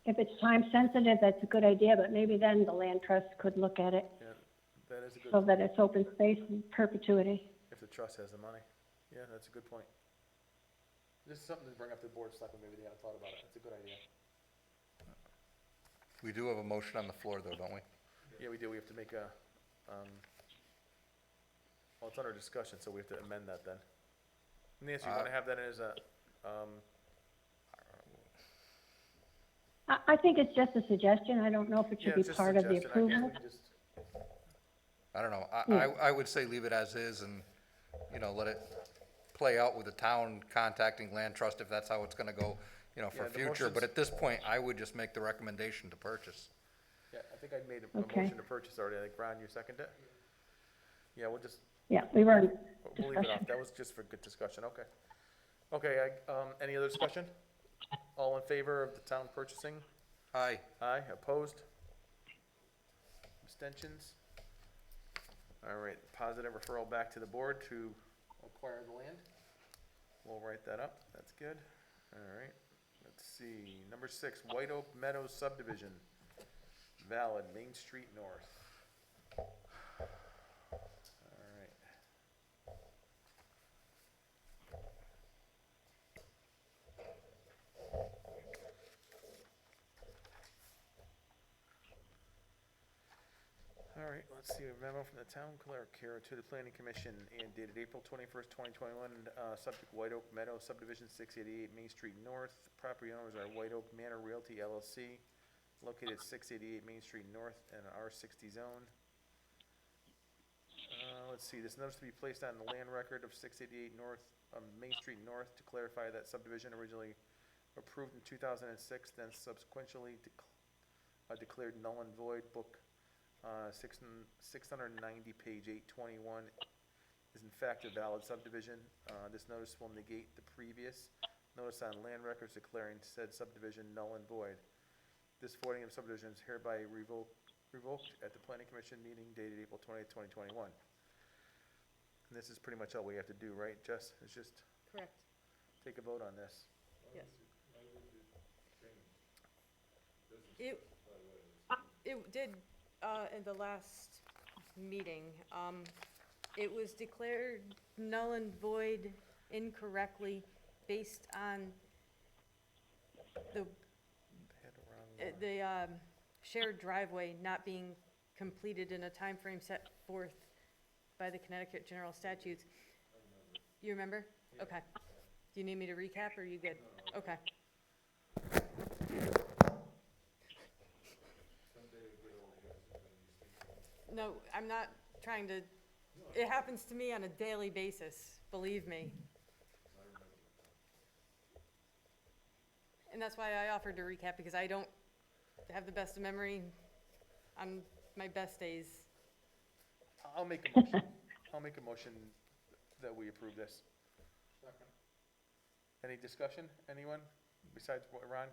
if it's time sensitive, that's a good idea, but maybe then the land trust could look at it Yeah, that is a so good, that it's open space in perpetuity. if the trust has the money. Yeah, that's a good point. This is something to bring up to the board of selectmen, maybe they haven't thought about it. That's a good idea. We do have a motion on the floor though, don't we? Yeah, we do. We have to make a, well, it's under discussion, so we have to amend that then. Nancy, you wanna have that as a, I think it's just a suggestion. I don't know if it yeah, should be it's just a part of the suggestion. I guess approval. we can just, I don't know. I would say leave it as is and, let it play out with the town contacting land trust if that's how it's gonna go, Yeah, for the future. motion's- But at this point, I would just make the recommendation to purchase. yeah, I think I made a Okay. motion to purchase already. I think, Ron, you seconded it? Yeah, we'll just, Yeah, we've already we'll leave it discussion. off. That was just for good discussion, okay. Okay, any other discussion? All in favor of the town purchasing? Aye. Aye, opposed? Abstentions? All right, positive referral back to the board to acquire the land. We'll write that up, that's good. All right, let's see, number 6, White Oak Meadows subdivision, valid, Main Street North. All right. All right, let's see, a memo from the town clerk here to the planning commission and dated April 21st, 2021, subject White Oak Meadow subdivision, 688 Main Street North. Property owners are White Oak Manor Realty LLC, located at 688 Main Street North in an R60 zone. Let's see, this notice to be placed on the land record of 688 North, Main Street North to clarify that subdivision originally approved in 2006, then subsequently declared null and void, book 690, page 821, is in fact a valid subdivision. This notice will negate the previous notice on land records declaring said subdivision null and void. This voiding of subdivision is hereby revoked at the planning commission meeting dated April 20th, 2021. And this is pretty much all we have to do, right, Jess? It's just Correct, take a vote on this. yes. Why would you change? It, it did, in the last meeting, it was declared null and void incorrectly based on the shared driveway not being completed in a time frame set forth by the Connecticut General Statutes. You remember? Okay. Do you need me to recap, or are you good? Okay. No, I'm not trying to, it happens to me on a daily basis, believe me. And that's why I offered to recap, because I don't have the best of memory on my best days. I'll make a motion. I'll make a motion that we approve this. Second. Any discussion? Anyone besides Ron,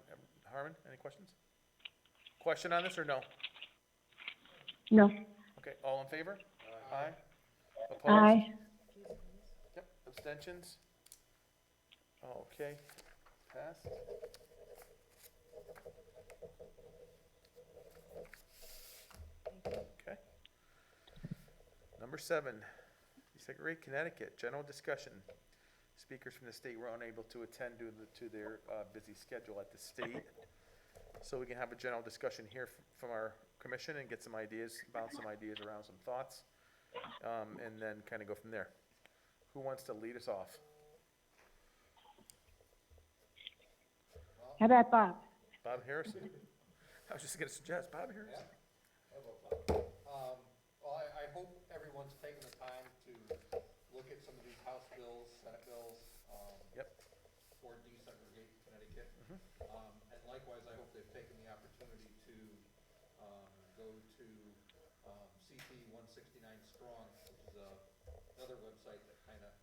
Harmon? Any questions? Question on this or no? No. Okay, all in favor? Aye. Opposed? Aye. Yep, abstentions? Okay, passed. Okay. Number 7, desegregate Connecticut, general discussion. Speakers from the state were unable to attend due to their busy schedule at the state. So we can have a general discussion here from our commission and get some ideas, bounce some ideas around, some thoughts, and then kind of go from there. Who wants to lead us off? How about Bob? Bob Harrison? I was just gonna suggest Bob Harrison. Well, I hope everyone's taken the time to look at some of these House bills, Senate bills, Yep. for desegregate Connecticut. And likewise, I hope they've taken the opportunity to go to CT 169 Strong, which is another website that kind of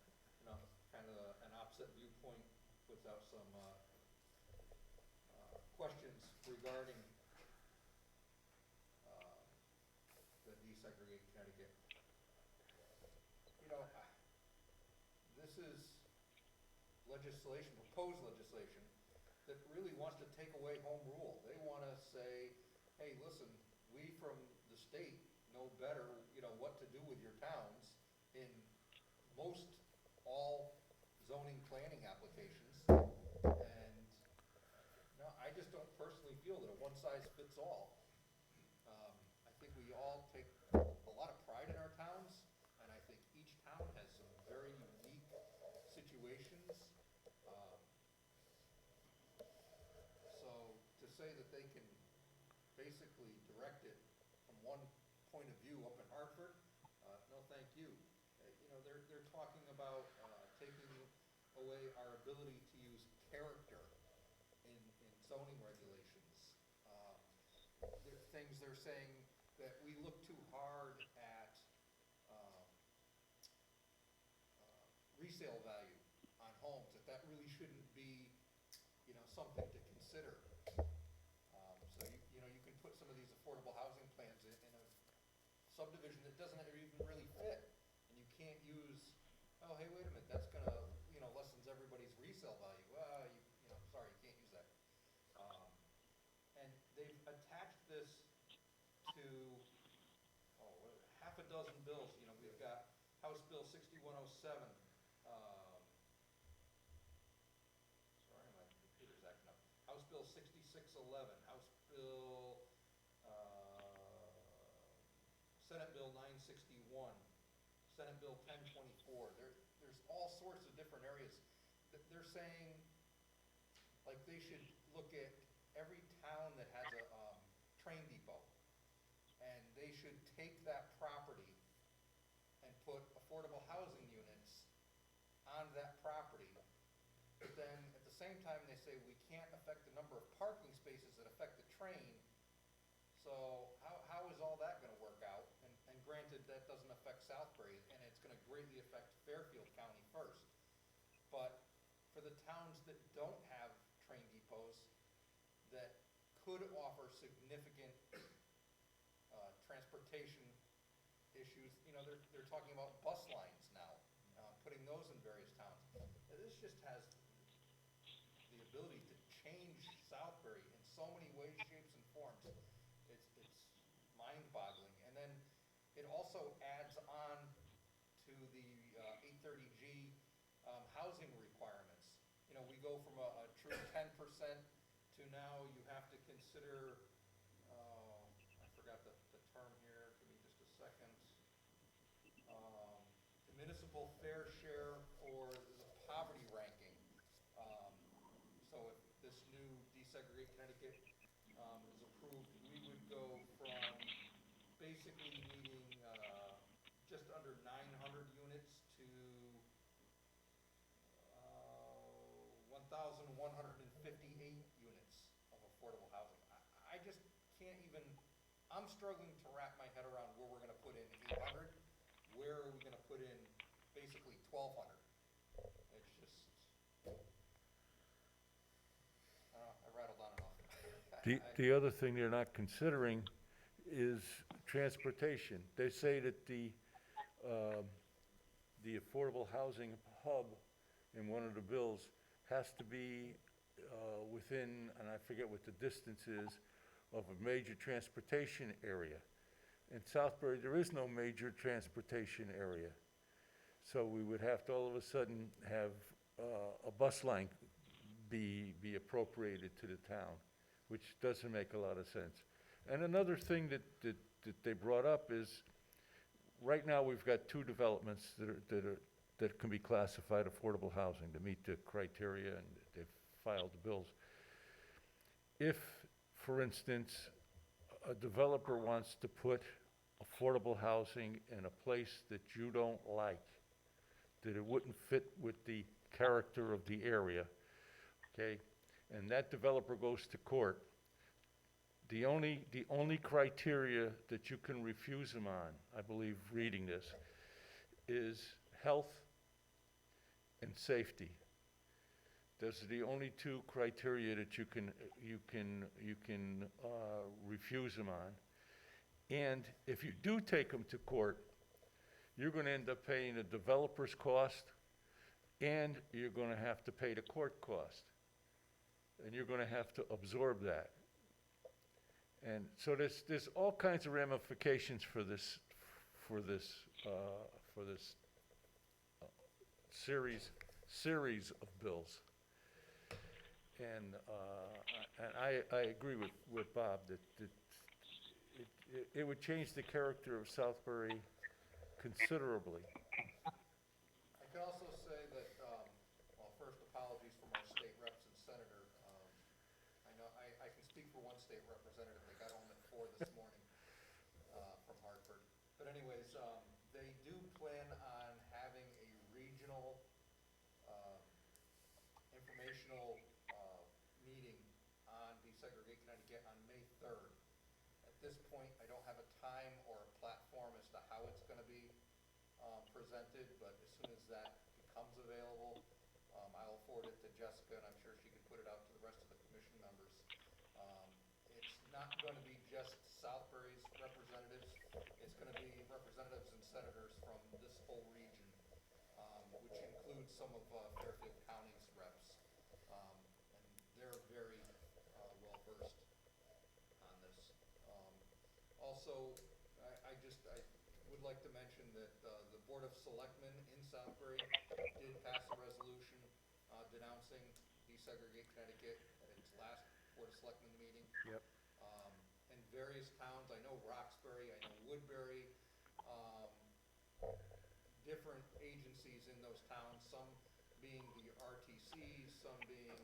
an opposite viewpoint, puts out some questions regarding the desegregate Connecticut. You know, this is legislation, proposed legislation, that really wants to take away home rule. They want to say, hey, listen, we from the state know better, what to do with your towns in most all zoning planning applications. And no, I just don't personally feel that a one-size-fits-all. I think we all take a lot of pride in our towns, and I think each town has some very unique situations. So to say that they can basically direct it from one point of view up in Hartford, no thank you. They're talking about taking away our ability to use character in zoning regulations. There are things they're saying that we look too hard at resale value on homes, that really shouldn't be, something to consider. So you can put some of these affordable housing plans in a subdivision that doesn't even really fit, and you can't use, oh, hey, wait a minute, that's gonna, lessens everybody's resale value. Sorry, you can't use that. And they've attached this to, half a dozen bills. We've got House Bill 6107. Sorry, my computer's acting up. House Bill 6611, House Bill, Senate Bill 961, Senate Bill 1024. There's all sorts of different areas. They're saying, like, they should look at every town that has a train depot, and they should take that property and put affordable housing units on that property. But then, at the same time, they say we can't affect the number of parking spaces that affect the train. So how is all that gonna work out? And granted, that doesn't affect Southbury, and it's gonna greatly affect Fairfield County first. But for the towns that don't have train depots, that could offer significant transportation issues, they're talking about bus lines now, putting those in various towns. This just has the ability to change Southbury in so many ways, shapes, and forms. It's mind-boggling. And then it also adds on to the 830G housing requirements. We go from a true 10% to now you have to consider, I forgot the term here, give me just a second. The municipal fair share for the poverty ranking. So if this new Desegregate Connecticut is approved, we would go from basically needing just under 900 units to 1,158 units of affordable housing. I just can't even, I'm struggling to wrap my head around where we're gonna put in 800. Where are we gonna put in basically 1,200? It's just, I don't know, I rattled on enough. The other thing they're not considering is transportation. They say that the affordable housing hub in one of the bills has to be within, and I forget what the distance is, of a major transportation area. In Southbury, there is no major transportation area. So we would have to all of a sudden have a bus line be appropriated to the town, which doesn't make a lot of sense. And another thing that they brought up is, right now we've got two developments that can be classified affordable housing to meet the criteria, and they've filed the bills. If, for instance, a developer wants to put affordable housing in a place that you don't like, that it wouldn't fit with the character of the area, okay, and that developer goes to court, the only criteria that you can refuse them on, I believe, reading this, is health and safety. Those are the only two criteria that you can refuse them on. And if you do take them to court, you're going to end up paying the developer's cost, and you're going to have to pay the court cost, and you're going to have to absorb that. And so there's all kinds of ramifications for this series of bills. And I agree with Bob that it would change the character of Southbury considerably. I can also say that, well, first, apologies from our state reps and senator. I know I can speak for one state representative. They got home at 4 this morning from Hartford. But anyways, they do plan on having a regional informational meeting on Desegregate Connecticut on May 3rd. At this point, I don't have a time or a platform as to how it's going to be presented, but as soon as that becomes available, I'll forward it to Jessica, and I'm sure she can put it out to the rest of the commission members. It's not going to be just Southbury's representatives. It's gonna be representatives and senators from this whole region, which includes some of Fairfield County's reps. And they're very well-versed on this. Also, I would like to mention that the Board of Selectmen in Southbury did pass a resolution denouncing Desegregate Connecticut at its last Board of Selectmen meeting. Yep. And various towns, I know Roxbury, I know Woodbury, different agencies in those towns, some being the RTCs, some being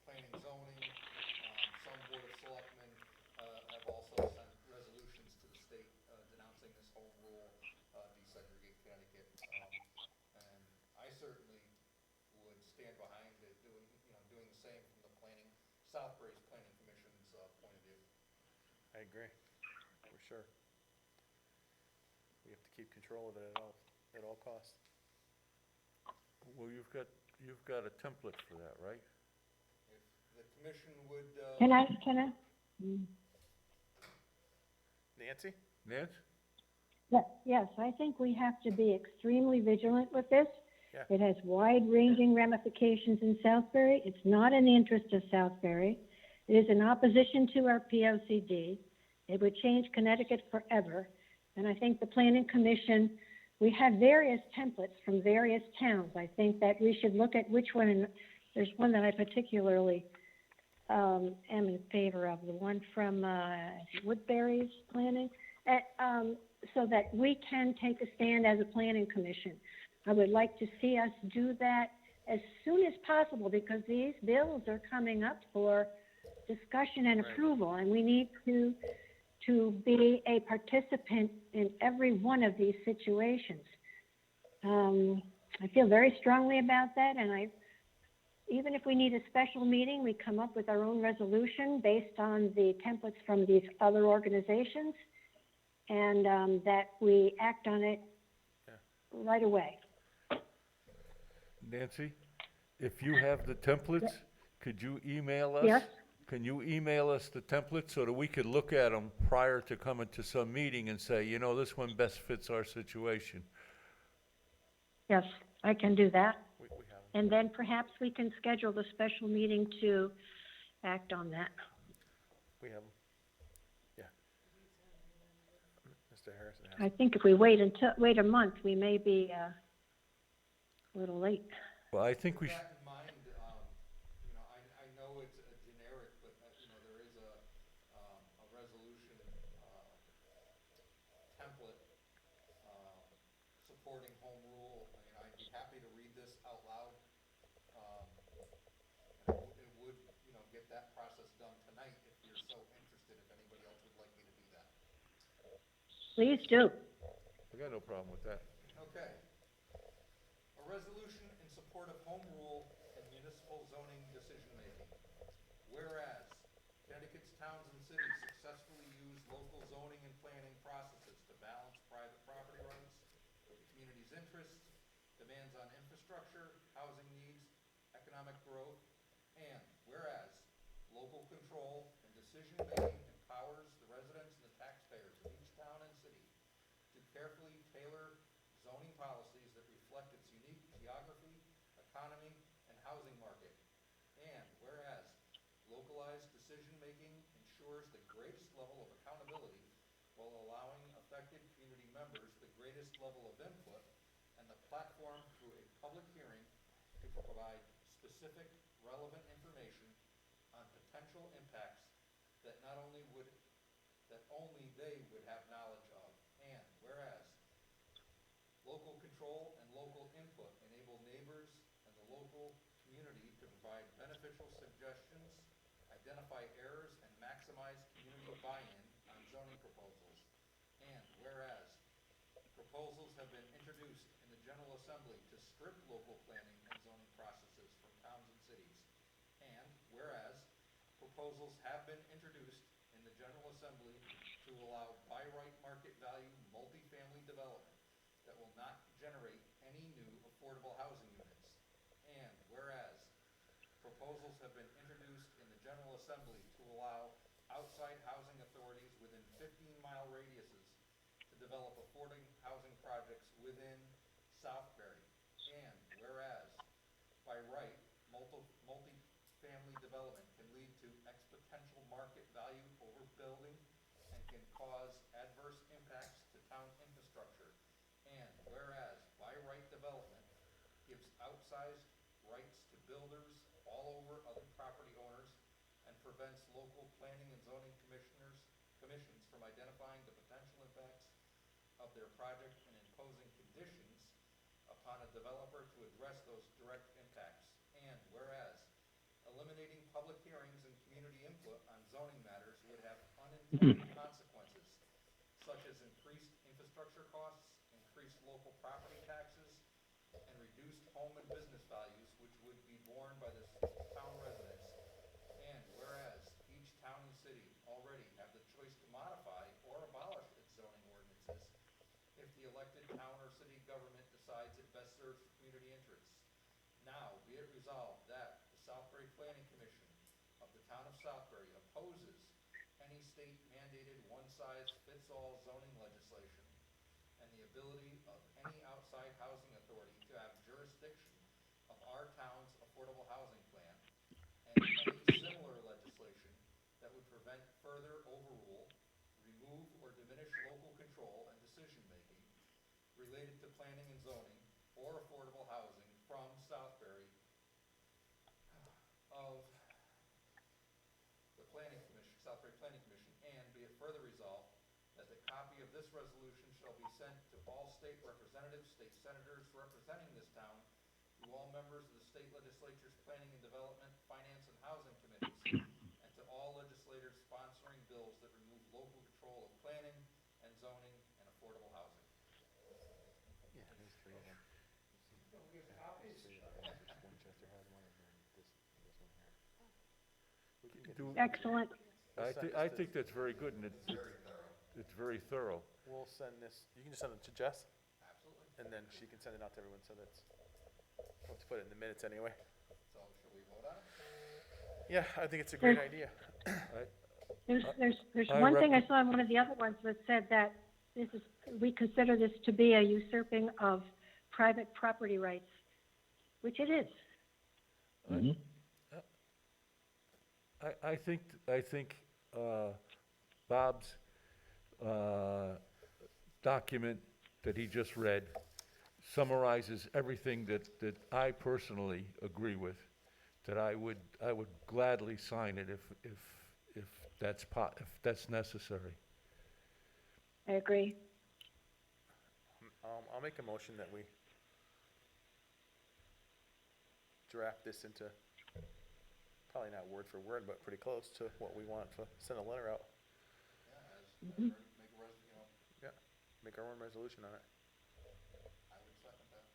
planning and zoning, some Board of Selectmen have also sent resolutions to the state denouncing this home rule, Desegregate Connecticut. And I certainly would stand behind it, doing the same from the Southbury's Planning Commission's point of view. I agree, for sure. We have to keep control of it at all costs. Well, you've got a template for that, right? If the commission would, Can I? Nancy? Nance? Yes, I think we have to be extremely vigilant with this. Yeah. It has wide-ranging ramifications in Southbury. It's not in the interest of Southbury. It is in opposition to our POCD. It would change Connecticut forever. And I think the Planning Commission, we have various templates from various towns. I think that we should look at which one, and there's one that I particularly am in favor of, the one from Woodbury's planning, so that we can take a stand as a Planning Commission. I would like to see us do that as soon as possible, because these bills are coming up for discussion and approval, and we need to be a participant in every one of these situations. I feel very strongly about that, and even if we need a special meeting, we come up with our own resolution based on the templates from these other organizations, and that we act on it right away. Nancy, if you have the templates, could you email us? Yes. Can you email us the templates so that we could look at them prior to coming to some meeting and say, this one best fits our situation? Yes, I can do that. We have them. And then perhaps we can schedule the special meeting to act on that. We have them. Yeah. Mr. Harrison has I them. think if we wait a month, we may be a little late. Well, I think we with should, that in mind, I know it's a generic, but, there is a resolution template supporting home rule. I'd be happy to read this out loud. And it would, get that process done tonight if you're so interested, if anybody else would like me to do that. Please do. I got no problem with that. Okay. A resolution in support of home rule and municipal zoning decision-making. Whereas Connecticut's towns and cities successfully use local zoning and planning processes to balance private property rights with the community's interests, demands on infrastructure, housing needs, economic growth, and whereas local control and decision-making empowers the residents and the taxpayers of each town and city to carefully tailor zoning policies that reflect its unique geography, economy, and housing market. And whereas localized decision-making ensures the greatest level of accountability while allowing affected community members the greatest level of input and the platform through a public hearing to provide specific, relevant information on potential impacts that only they would have knowledge of. And whereas local control and local input enable neighbors and the local community to provide beneficial suggestions, identify errors, and maximize community buy-in on zoning proposals. And whereas proposals have been introduced in the General Assembly to strip local planning and zoning processes from towns and cities. And whereas proposals have been introduced in the General Assembly to allow by right market value multifamily development that will not generate any new affordable housing units. And whereas proposals have been introduced in the General Assembly to allow outside housing authorities within 15-mile radiuses to develop affordable housing projects within Southbury. And whereas, by right, multi-family development can lead to exponential market value overbuilding and can cause adverse impacts to town infrastructure. And whereas, by right development gives outsized rights to builders all over other property owners and prevents local planning and zoning commissions from identifying the potential impacts of their project and imposing conditions upon a developer to address those direct impacts. And whereas, eliminating public hearings and community input on zoning matters would have unintended consequences, such as increased infrastructure costs, increased local property taxes, and reduced home and business values, which would be borne by the town residents. And whereas, each town and city already have the choice to modify or abolish its zoning ordinances if the elected town or city government decides it best serves the community interests. Now, be it resolved that the Southbury Planning Commission of the town of Southbury opposes any state-mandated one-size-fits-all zoning legislation and the ability of any outside housing authority to have jurisdiction of our town's affordable housing plan, and any similar legislation that would prevent further overrule, remove, or diminish local control and decision-making related to planning and zoning or affordable housing from Southbury of the Planning Commission, Southbury Planning Commission, and be it further resolved that the copy of this resolution shall be sent to all state representatives, state senators representing this town, to all members of the state legislature's planning and development, finance, and housing committees, and to all legislators sponsoring bills that remove local control of planning and zoning and affordable housing. Yeah, there's three of them. Don't give copies? Winchester had one, and then this one here. We can get Do- these- Excellent. I think that's very good, and it's very thorough. We'll send this, you can just send it to Jess, Absolutely. and then she can send it out to everyone, so that's, we'll have to put it in the minutes anyway. So shall we vote on it? Yeah, I think it's a great idea. There's I one thing I rep- saw in one of the other ones that said that we consider this to be a usurping of private property rights, which it is. I think Bob's document that he just read summarizes everything that I personally agree with, that I would gladly sign it if that's necessary. I agree. I'll make a motion that we draft this into, probably not word for word, but pretty close to what we want to send a letter out. Yeah, as, make a Yeah, make our own resolution on it. I would second that.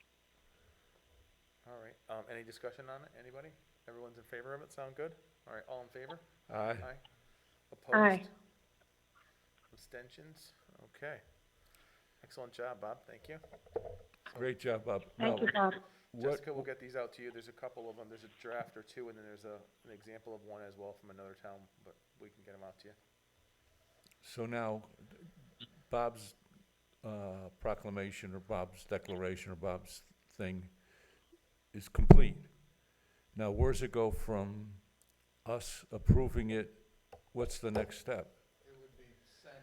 All right, any discussion on it? Anybody? Everyone's in favor of it? Sound good? All right, all in favor? Aye. Opposed? Abstentions? Okay. Excellent job, Bob, thank you. Great job, Bob. Thank Now, you, Bob. what- Jessica will get these out to you. There's a couple of them. There's a draft or two, and then there's an example of one as well from another town, but we can get them out to you. So now, Bob's proclamation, or Bob's declaration, or Bob's thing is complete. Now, where's it go from us approving it? What's the next step? It would be sent,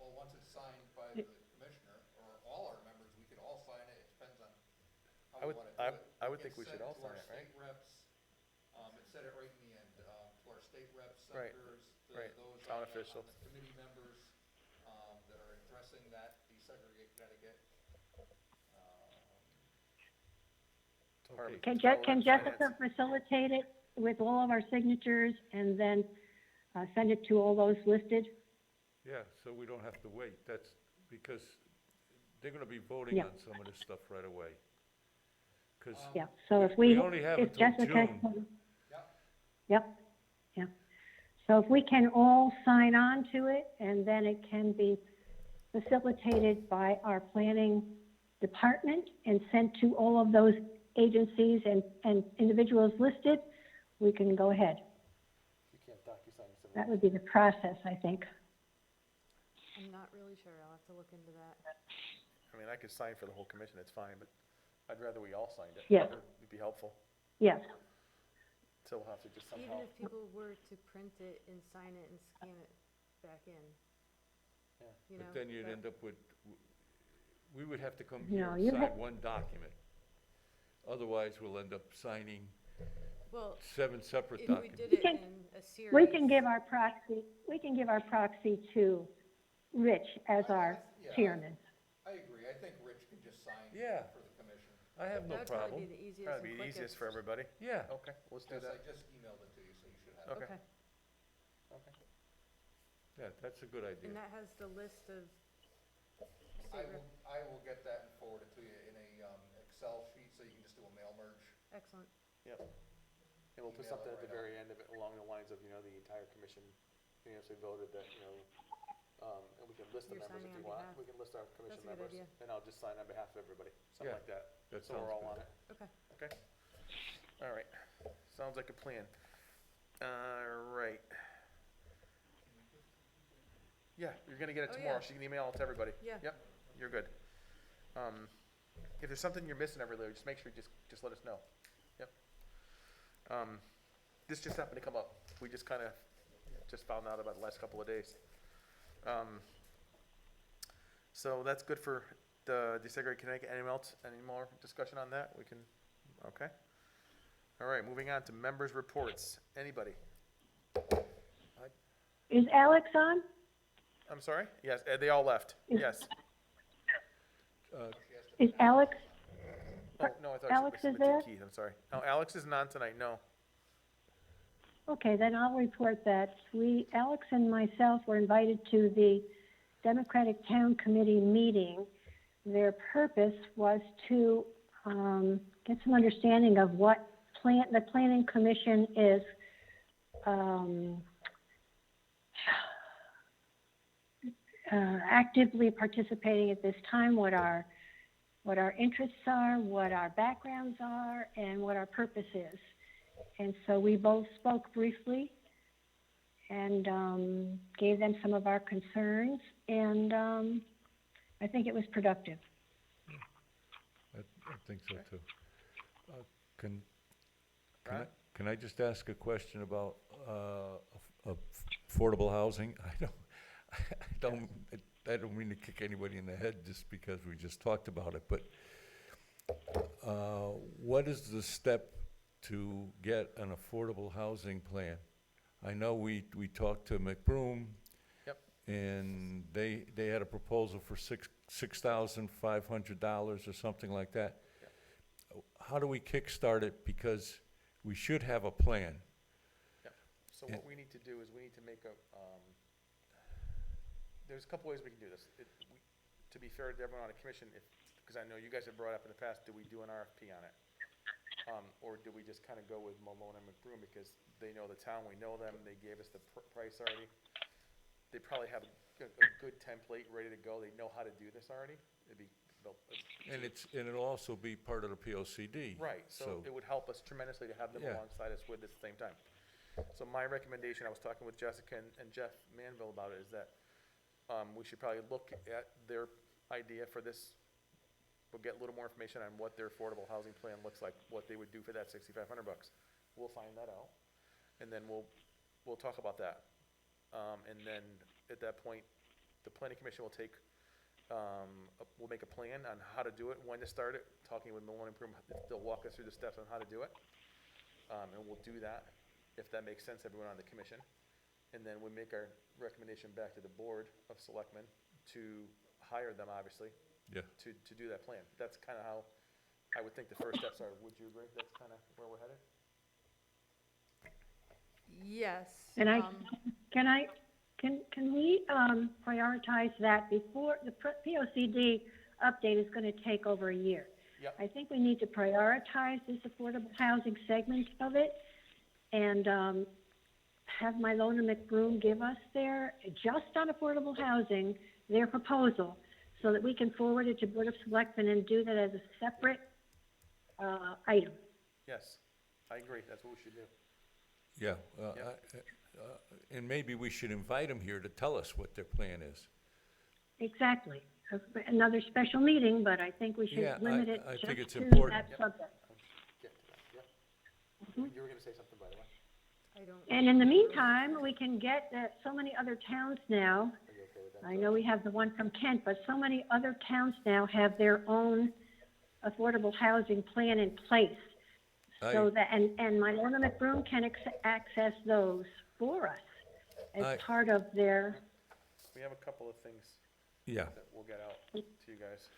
well, once it's signed by the commissioner, or all our members, we could all sign it, it depends on how I we would- wanna do I- it. I would It think we gets should sent all to sign our it, right? state reps, it said it right in the end, to our state reps, Right, senators, right, those town on officials. the committee members, that are addressing that, desegregate Connecticut. Okay. Can Development, Jessica facilitate it with all of our signatures and then send it to all those listed? Yeah, so we don't have to wait. That's because they're gonna be voting Yeah. on some of this stuff right away. 'Cause Yeah, so if we only have if until Jessica. June. Yep, yeah. So if we can all sign on to it, and then it can be facilitated by our planning department and sent to all of those agencies and individuals listed, we can go ahead. You can't DocuSign this. That would be the process, I think. I'm not really sure. I'll have to look into that. I mean, I could sign for the whole commission, it's fine, but I'd rather we all signed it. Yeah. It'd be helpful, Yes. so we'll have to just Even somehow, if people were to print it and sign it and scan it back in. Yeah. You know, But then you'd but- end up with, we would have to come No, here and you sign ha- one document. Otherwise, we'll end up signing Well, 7 separate if we documents. did We it can- in a series. We can give our proxy to Rich as our chairman. I agree, I think Rich can just sign Yeah. for the commission. I have no That would probably problem. be the easiest that'd and be the quickest. easiest for everybody. Yeah, Okay, let's do Yes, I that. just emailed it to you, so you should have it. Okay. Okay, Okay. yeah, that's a good idea. and that has the list of state rep, I will get that and forward it to you in a, Excel sheet, so you can just do a mail merge. excellent. Yep. And we'll put Email something it at the right very end of it along the lines of, the entire commission unanimously voted that, and we can list the You're members if signing you on want. behalf. We can list our commission That's a good members. idea. And I'll just sign on behalf of everybody, something Yeah, like that. that So we're sounds all good. on it. Okay. Okay? All right. Sounds like a plan. All right. Yeah, you're gonna get it Oh, tomorrow. yeah. She can email it to everybody. Yeah. Yep, you're good. If there's something you're missing every day, just make sure, just let us know. Yep. This just happened to come up. We just kinda just found out about the last couple of days. So that's good for the desegregate Connecticut. Any more discussion on that? We can, okay. All right, moving on to members' reports. Anybody? Is Alex on? I'm sorry? Yes, they all left. Yes. Is Alex? Oh, no, I thought Alex you is said there? Keith, I'm sorry. No, Alex isn't on tonight, no. Okay, then I'll report that. Alex and myself were invited to the Democratic Town Committee meeting. Their purpose was to get some understanding of what the Planning Commission is actively participating at this time, what our interests are, what our backgrounds are, and what our purpose is. And so we both spoke briefly and gave them some of our concerns, and I think it was productive. I think so too. Can Ron? can I just ask a question about affordable housing? I don't mean to kick anybody in the head just because we just talked about it, but what is the step to get an affordable housing plan? I know we talked to McBroom. Yep. And they had a proposal for $6,500 or something like that. How do we kickstart it? Because we should have a plan. So what we need to do is we need to make there's a couple ways we can do this. To be fair to everyone on the commission, because I know you guys have brought up in the past, do we do an RFP on it? Or do we just kind of go with Malone and McBroom because they know the town, we know them, they gave us the price already. They probably have a good template ready to go. They know how to do this already. And it'll also be part of the POCD. Right, so it would help us tremendously to have them Yeah. alongside us with at the same time. So my recommendation, I was talking with Jessica and Jeff Manville about it, is that we should probably look at their idea for this. We'll get a little more information on what their affordable housing plan looks like, what they would do for that $6,500. We'll find that out, and then we'll talk about that. And then at that point, the planning commission will take, we'll make a plan on how to do it, when to start it, talking with Malone and Broom, they'll walk us through the steps on how to do it. And we'll do that, if that makes sense, everyone on the commission. And then we make our recommendation back to the Board of Selectmen to hire them, obviously, Yeah. to do that plan. That's kind of how I would think the first steps are. Would you agree? That's kind of where we're headed? Yes. And can we prioritize that before the POCD update is going to take over a year? Yep. I think we need to prioritize this affordable housing segment of it and have Mylona McBroom give us just on affordable housing, their proposal, so that we can forward it to Board of Selectmen and do that as a separate item. Yes, I agree. That's what we should do. Yeah, and maybe we should invite them here to tell us what their plan is. exactly. Another special meeting, but I think we should Yeah, limit it I think just it's to important. that subject. Get to that, yep. Mhm. You were gonna say something, by the way? I don't. And in the meantime, we can get so many other towns now. Are you okay with that? I know we have the one from Kent, but so many other towns now have their own affordable housing plan in place. So I- that, and my Lorna McBroom can access those for us as I- part of their, We have a couple of things Yeah. that we'll get out to you guys.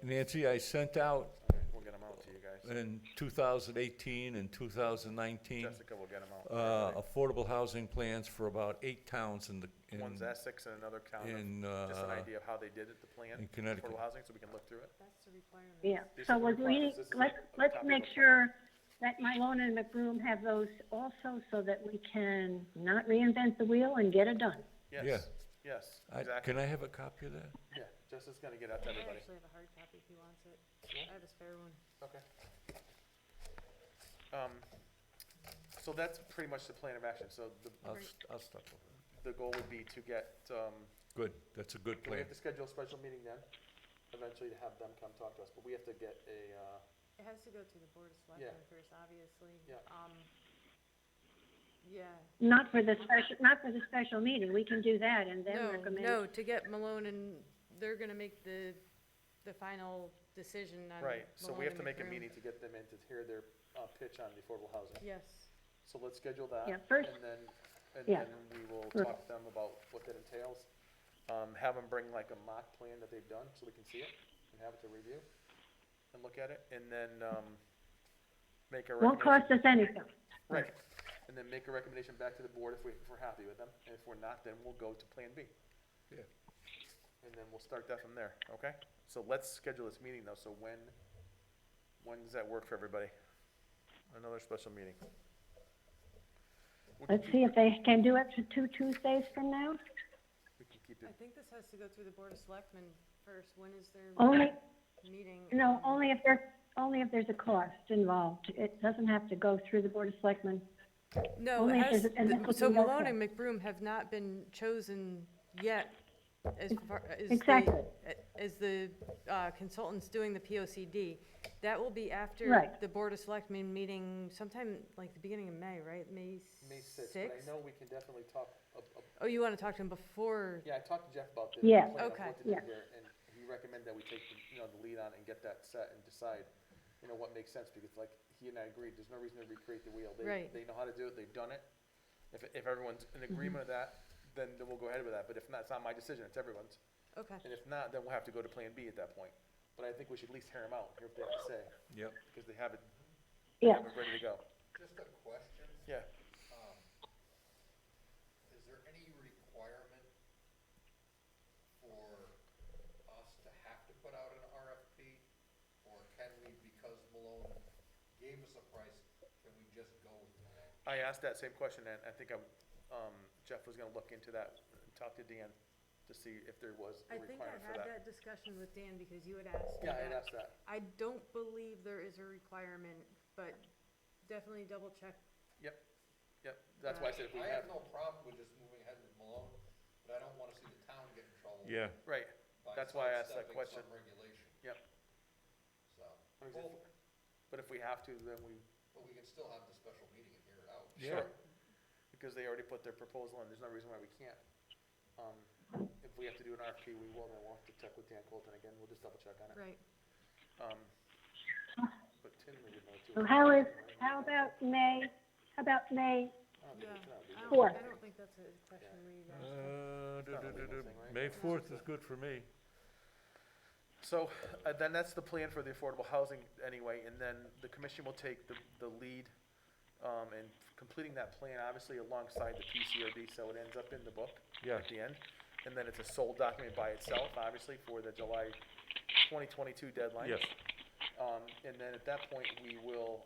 Nancy, I sent out All right, we'll get them out to you guys. in 2018 and 2019, Jessica will get them out. to everybody. affordable housing plans for about 8 towns in the, One's Essex and another town, in, just an idea of how they did it, the plan. in Connecticut. Affordable housing, so we can look through it. That's the requirement. yeah. These So are the we, requirements. This is let's a make copy of the sure that my Lorna and McBroom have those also so that we can not reinvent the wheel and get it done. Yes, yes, exactly. Can I have a copy of that? Yeah, Jessica's gonna get out to I everybody. actually have a hard copy if he wants it. Yeah. I have a spare one. Okay. So that's pretty much the plan of action. So I'll stop over. the goal would be to get, Good, that's a good we plan. have to schedule a special meeting then, eventually to have them come talk to us, but we have to get a, It has to go to the Board of Selectmen Yeah. first, obviously. Yeah. Yeah. Not for the special meeting. We can do that and then recommend. No, to get Malone and, they're gonna make the final decision on right, so we Malone have to and make a McBroom. meeting to get them in to hear their, pitch on the affordable housing. Yes. So let's schedule that. Yeah, first- And yeah. then we will Right. talk to them about what that entails. Have them bring like a mock plan that they've done, so we can see it, and have it to review, and look at it, and then, make a Won't recommendation. cost us anything. Right, and then make a recommendation back to the board if we're happy with them, and if we're not, then we'll go to Plan B. Yeah. And then we'll start that from there, okay? So let's schedule this meeting though, so when does that work for everybody? Another special meeting. We can Let's keep see it- if they can do it for 2 Tuesdays from now. We can keep I it, think this has to go through the Board of Selectmen first. When is their Only, meeting? no, only if there's a cost involved. It doesn't have to go through the Board of Selectmen. No, it only if has, there's- and that would so be Malone okay. and McBroom have not been chosen yet as far as Exactly. as the consultants doing the POCD. That will be after Right. the Board of Selectmen meeting sometime like the beginning of May, right? May May 6th, 6th? but I know we can definitely talk, Oh, you want to talk to him before? yeah, I talked to Jeff about the Yeah. plan of Okay. what to do Yeah. here, and he recommended that we take, the lead on it and get that set and decide, what makes sense, because like, he and I agreed, there's no reason to recreate the wheel. Right. They know how to do it, they've done it. If everyone's in agreement with that, then we'll go ahead with that, but if not, it's not my decision, it's everyone's. Okay. And if not, then we'll have to go to Plan B at that point. But I think we should at least hear them out, hear what they have to say, Yep. because they have it, Yeah. ready to go. Just a question. Yeah. Is there any requirement for us to have to put out an RFP? Or can we, because Malone gave us a price, can we just go with that? I asked that same question, and I think Jeff was gonna look into that, and talk to Dan to see if there was a I think I requirement for had that. that discussion with Dan because you had asked me Yeah, I had that. asked that. I don't believe there is a requirement, but definitely double check. Yep, that's why I said if we I have, have no problem with just moving ahead with Malone, but I don't wanna see the town get in trouble. Yeah. right, By that's why I asked that sidestepping question. some regulation. Yep. So, I mean, but if we have to, then we, but we can still have the special meeting and hear it out. Yeah. because they already put their proposal in, there's no reason why we can't. If we have to do an RFP, we will, then we'll have to check with Dan Colton again, we'll just double check on it. Right. But Tim would know too. So how about May, I don't think Yeah. it's not, is it? Fourth. I don't think that's a question we asked. not a legal thing, right? May 4th is good for me. So, then that's the plan for the affordable housing anyway, and then the commission will take the lead, in completing that plan, obviously alongside the PCRD, so it ends up in the book Yeah. at the end. And then it's a sole document by itself, obviously, for the July 2022 deadline. Yes. And then at that point, we will,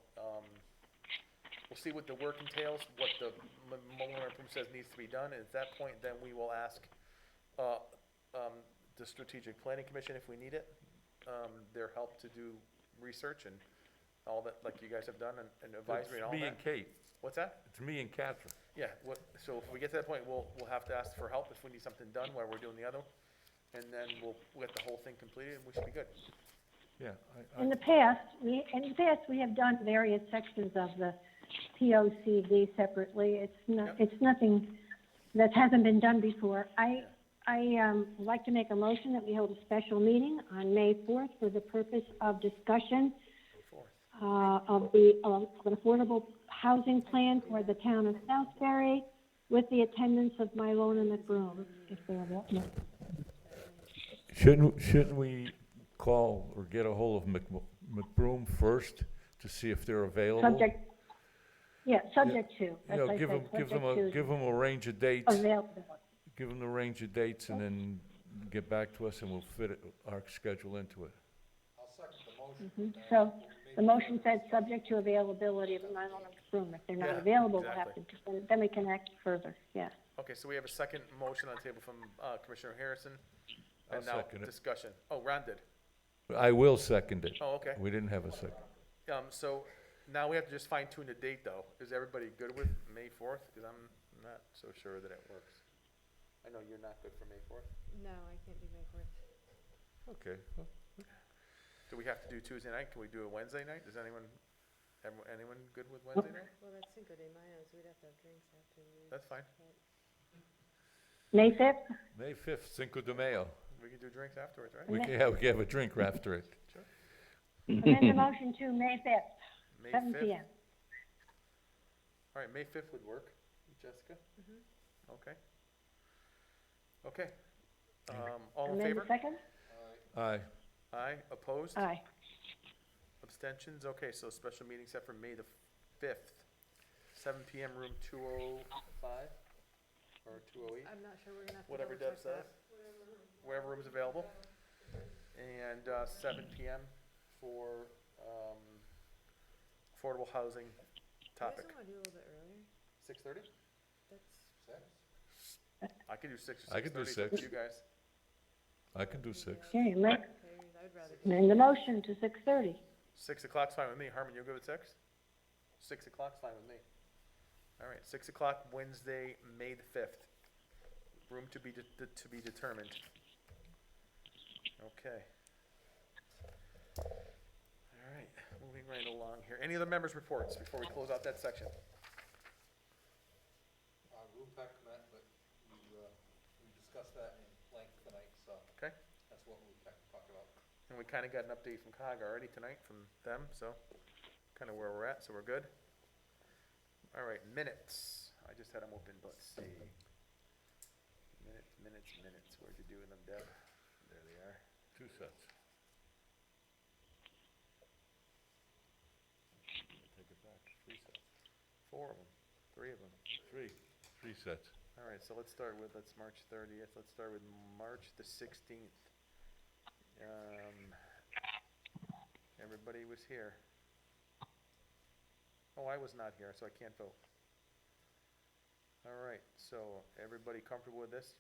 we'll see what the work entails, what the Mullen says needs to be done, and at that point, then we will ask, the Strategic Planning Commission if we need it, their help to do research and all that, like you guys have done, and advisory and all It's me that. and Kate. What's that? It's me and Catherine. Yeah, so if we get to that point, we'll have to ask for help if we need something done while we're doing the other. and then we'll get the whole thing completed, and we should be good. Yeah, In the past, we have done various sections of the POCD separately. It's nothing that hasn't been done before. I would like to make a motion that we hold a special meeting on May 4th for the purpose of discussion of an affordable housing plan for the town of Southbury with the attendance of Mylona McBroom, if they're available. shouldn't we call or get a hold of McBroom first to see if they're available? Subject to, You as know, I give said, them subject to a range of dates, availability. give them the range of dates, and then get back to us, and we'll fit our schedule into it. I'll second the motion. So the motion said, subject to availability of the Mylona McBroom. If they're not Yeah, available, we'll have exactly. to, then we can act further, yeah. Okay, so we have a second motion on the table from Commissioner Harrison. I'll And now second it. discussion. Oh, Ron did. I will second it. Oh, okay. We didn't have a second. So now we have to just fine tune the date, though. Is everybody good with May 4th? Because I'm not so sure that it works. I know you're not good for May 4th. No, I can't do May 4th. Okay. Well, Do we have to do Tuesday night? Can we do a Wednesday night? Is anyone good with Wednesday night? Well, that's Cinco de Mayo, so we'd have to have drinks afterwards. That's fine. May 5th? May 5th, Cinco de Mayo. We can do drinks afterwards, right? We can have a drink after it. Amend the motion to May 5th, May 7 5th? PM. All right, May 5th would work. Jessica? Okay. Okay. All in Amend favor? the second? Aye. Aye. Opposed? Aye. Abstentions? Okay, so special meeting set for May the 5th, 7 PM, room 205 or 208, I'm not sure, we're gonna have to whatever double Deb check says. that. Wherever room's available. And 7 PM for affordable housing topic. You guys wanna do a little bit earlier? 6:30? That's, I could do 6 or 6:30. I could do it's up to 6. You guys. I can do 6. Okay, I would rather do. amend the motion to 6:30. 6 o'clock's fine with me. Harmon, you good with 6? 6 o'clock's fine with me. All right, 6 o'clock, Wednesday, May the 5th. Room to be determined. Okay. All right, moving right along here. Any other members' reports before we close out that section? Room met, but we discussed that in length tonight, so Okay. that's what we talked about. And we kind of got an update from COG already tonight from them, so kind of where we're at, so we're good. All right, minutes. I just had them open, but let's see. Minutes. Where'd you do them, Deb? There they are. 2 sets. Take it back. 3 sets. 4 of them, 3 of them. 3 sets. All right, so let's start with, that's March 30th. Let's start with March the 16th. Everybody was here. Oh, I was not here, so I can't vote. All right, so everybody comfortable with this?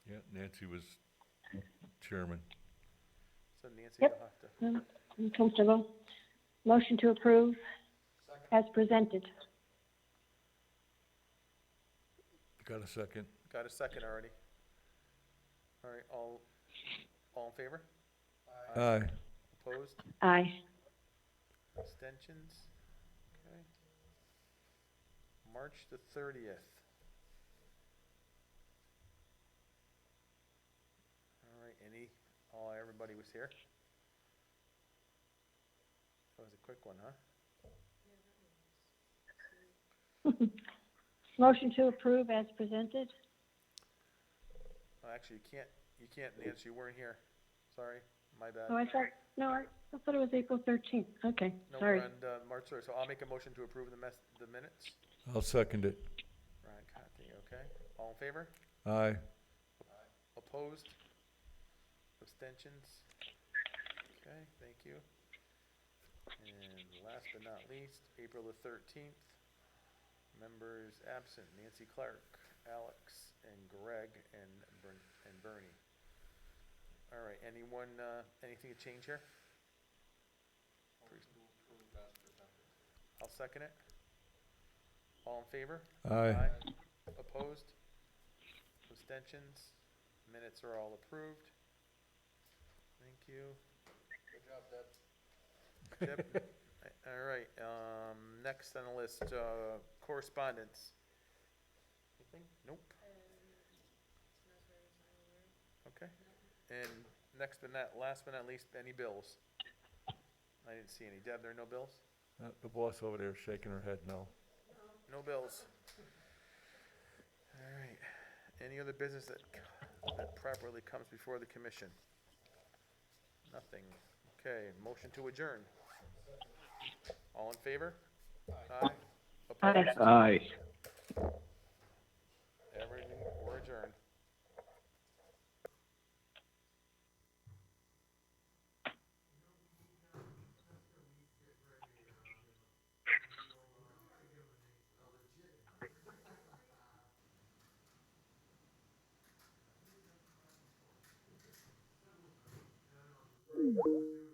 Yeah, Nancy was chairman. So Nancy, Yep. you'll have to, I'm comfortable. Motion to approve as presented. Got a second? got a second already. All right, all in favor? Aye. Opposed? Aye. Abstentions? Okay. March the 30th. All right, everybody was here? That was a quick one, huh? Motion to approve as presented. Well, actually, you can't, Nancy, you weren't here. Sorry, my bad. Oh, I thought it was April 13th. Okay, No, sorry. we're on March 3rd, so I'll make a motion to approve the minutes. I'll second it. Ryan Conti, okay. All in favor? Aye. Opposed? Abstentions? Okay, thank you. And last but not least, April the 13th. Members absent, Nancy Clark, Alex, and Greg, and Bernie. All right, anyone, anything to change here? I'll second it. All in favor? Aye. Opposed? Abstentions? Minutes are all approved. Thank you. Good job, Deb. Yep. All right, next on the list, correspondence. Anything? Nope. Okay. And next but not, last but not least, any bills? I didn't see any. Deb, there are no bills? The boss over there is shaking her head no. No bills. All right. Any other business that properly comes before the commission? Nothing. Okay, motion to adjourn. All in favor? Aye. Opposed? Aye. Everything, we're adjourned. Yeah, I know, I'm just-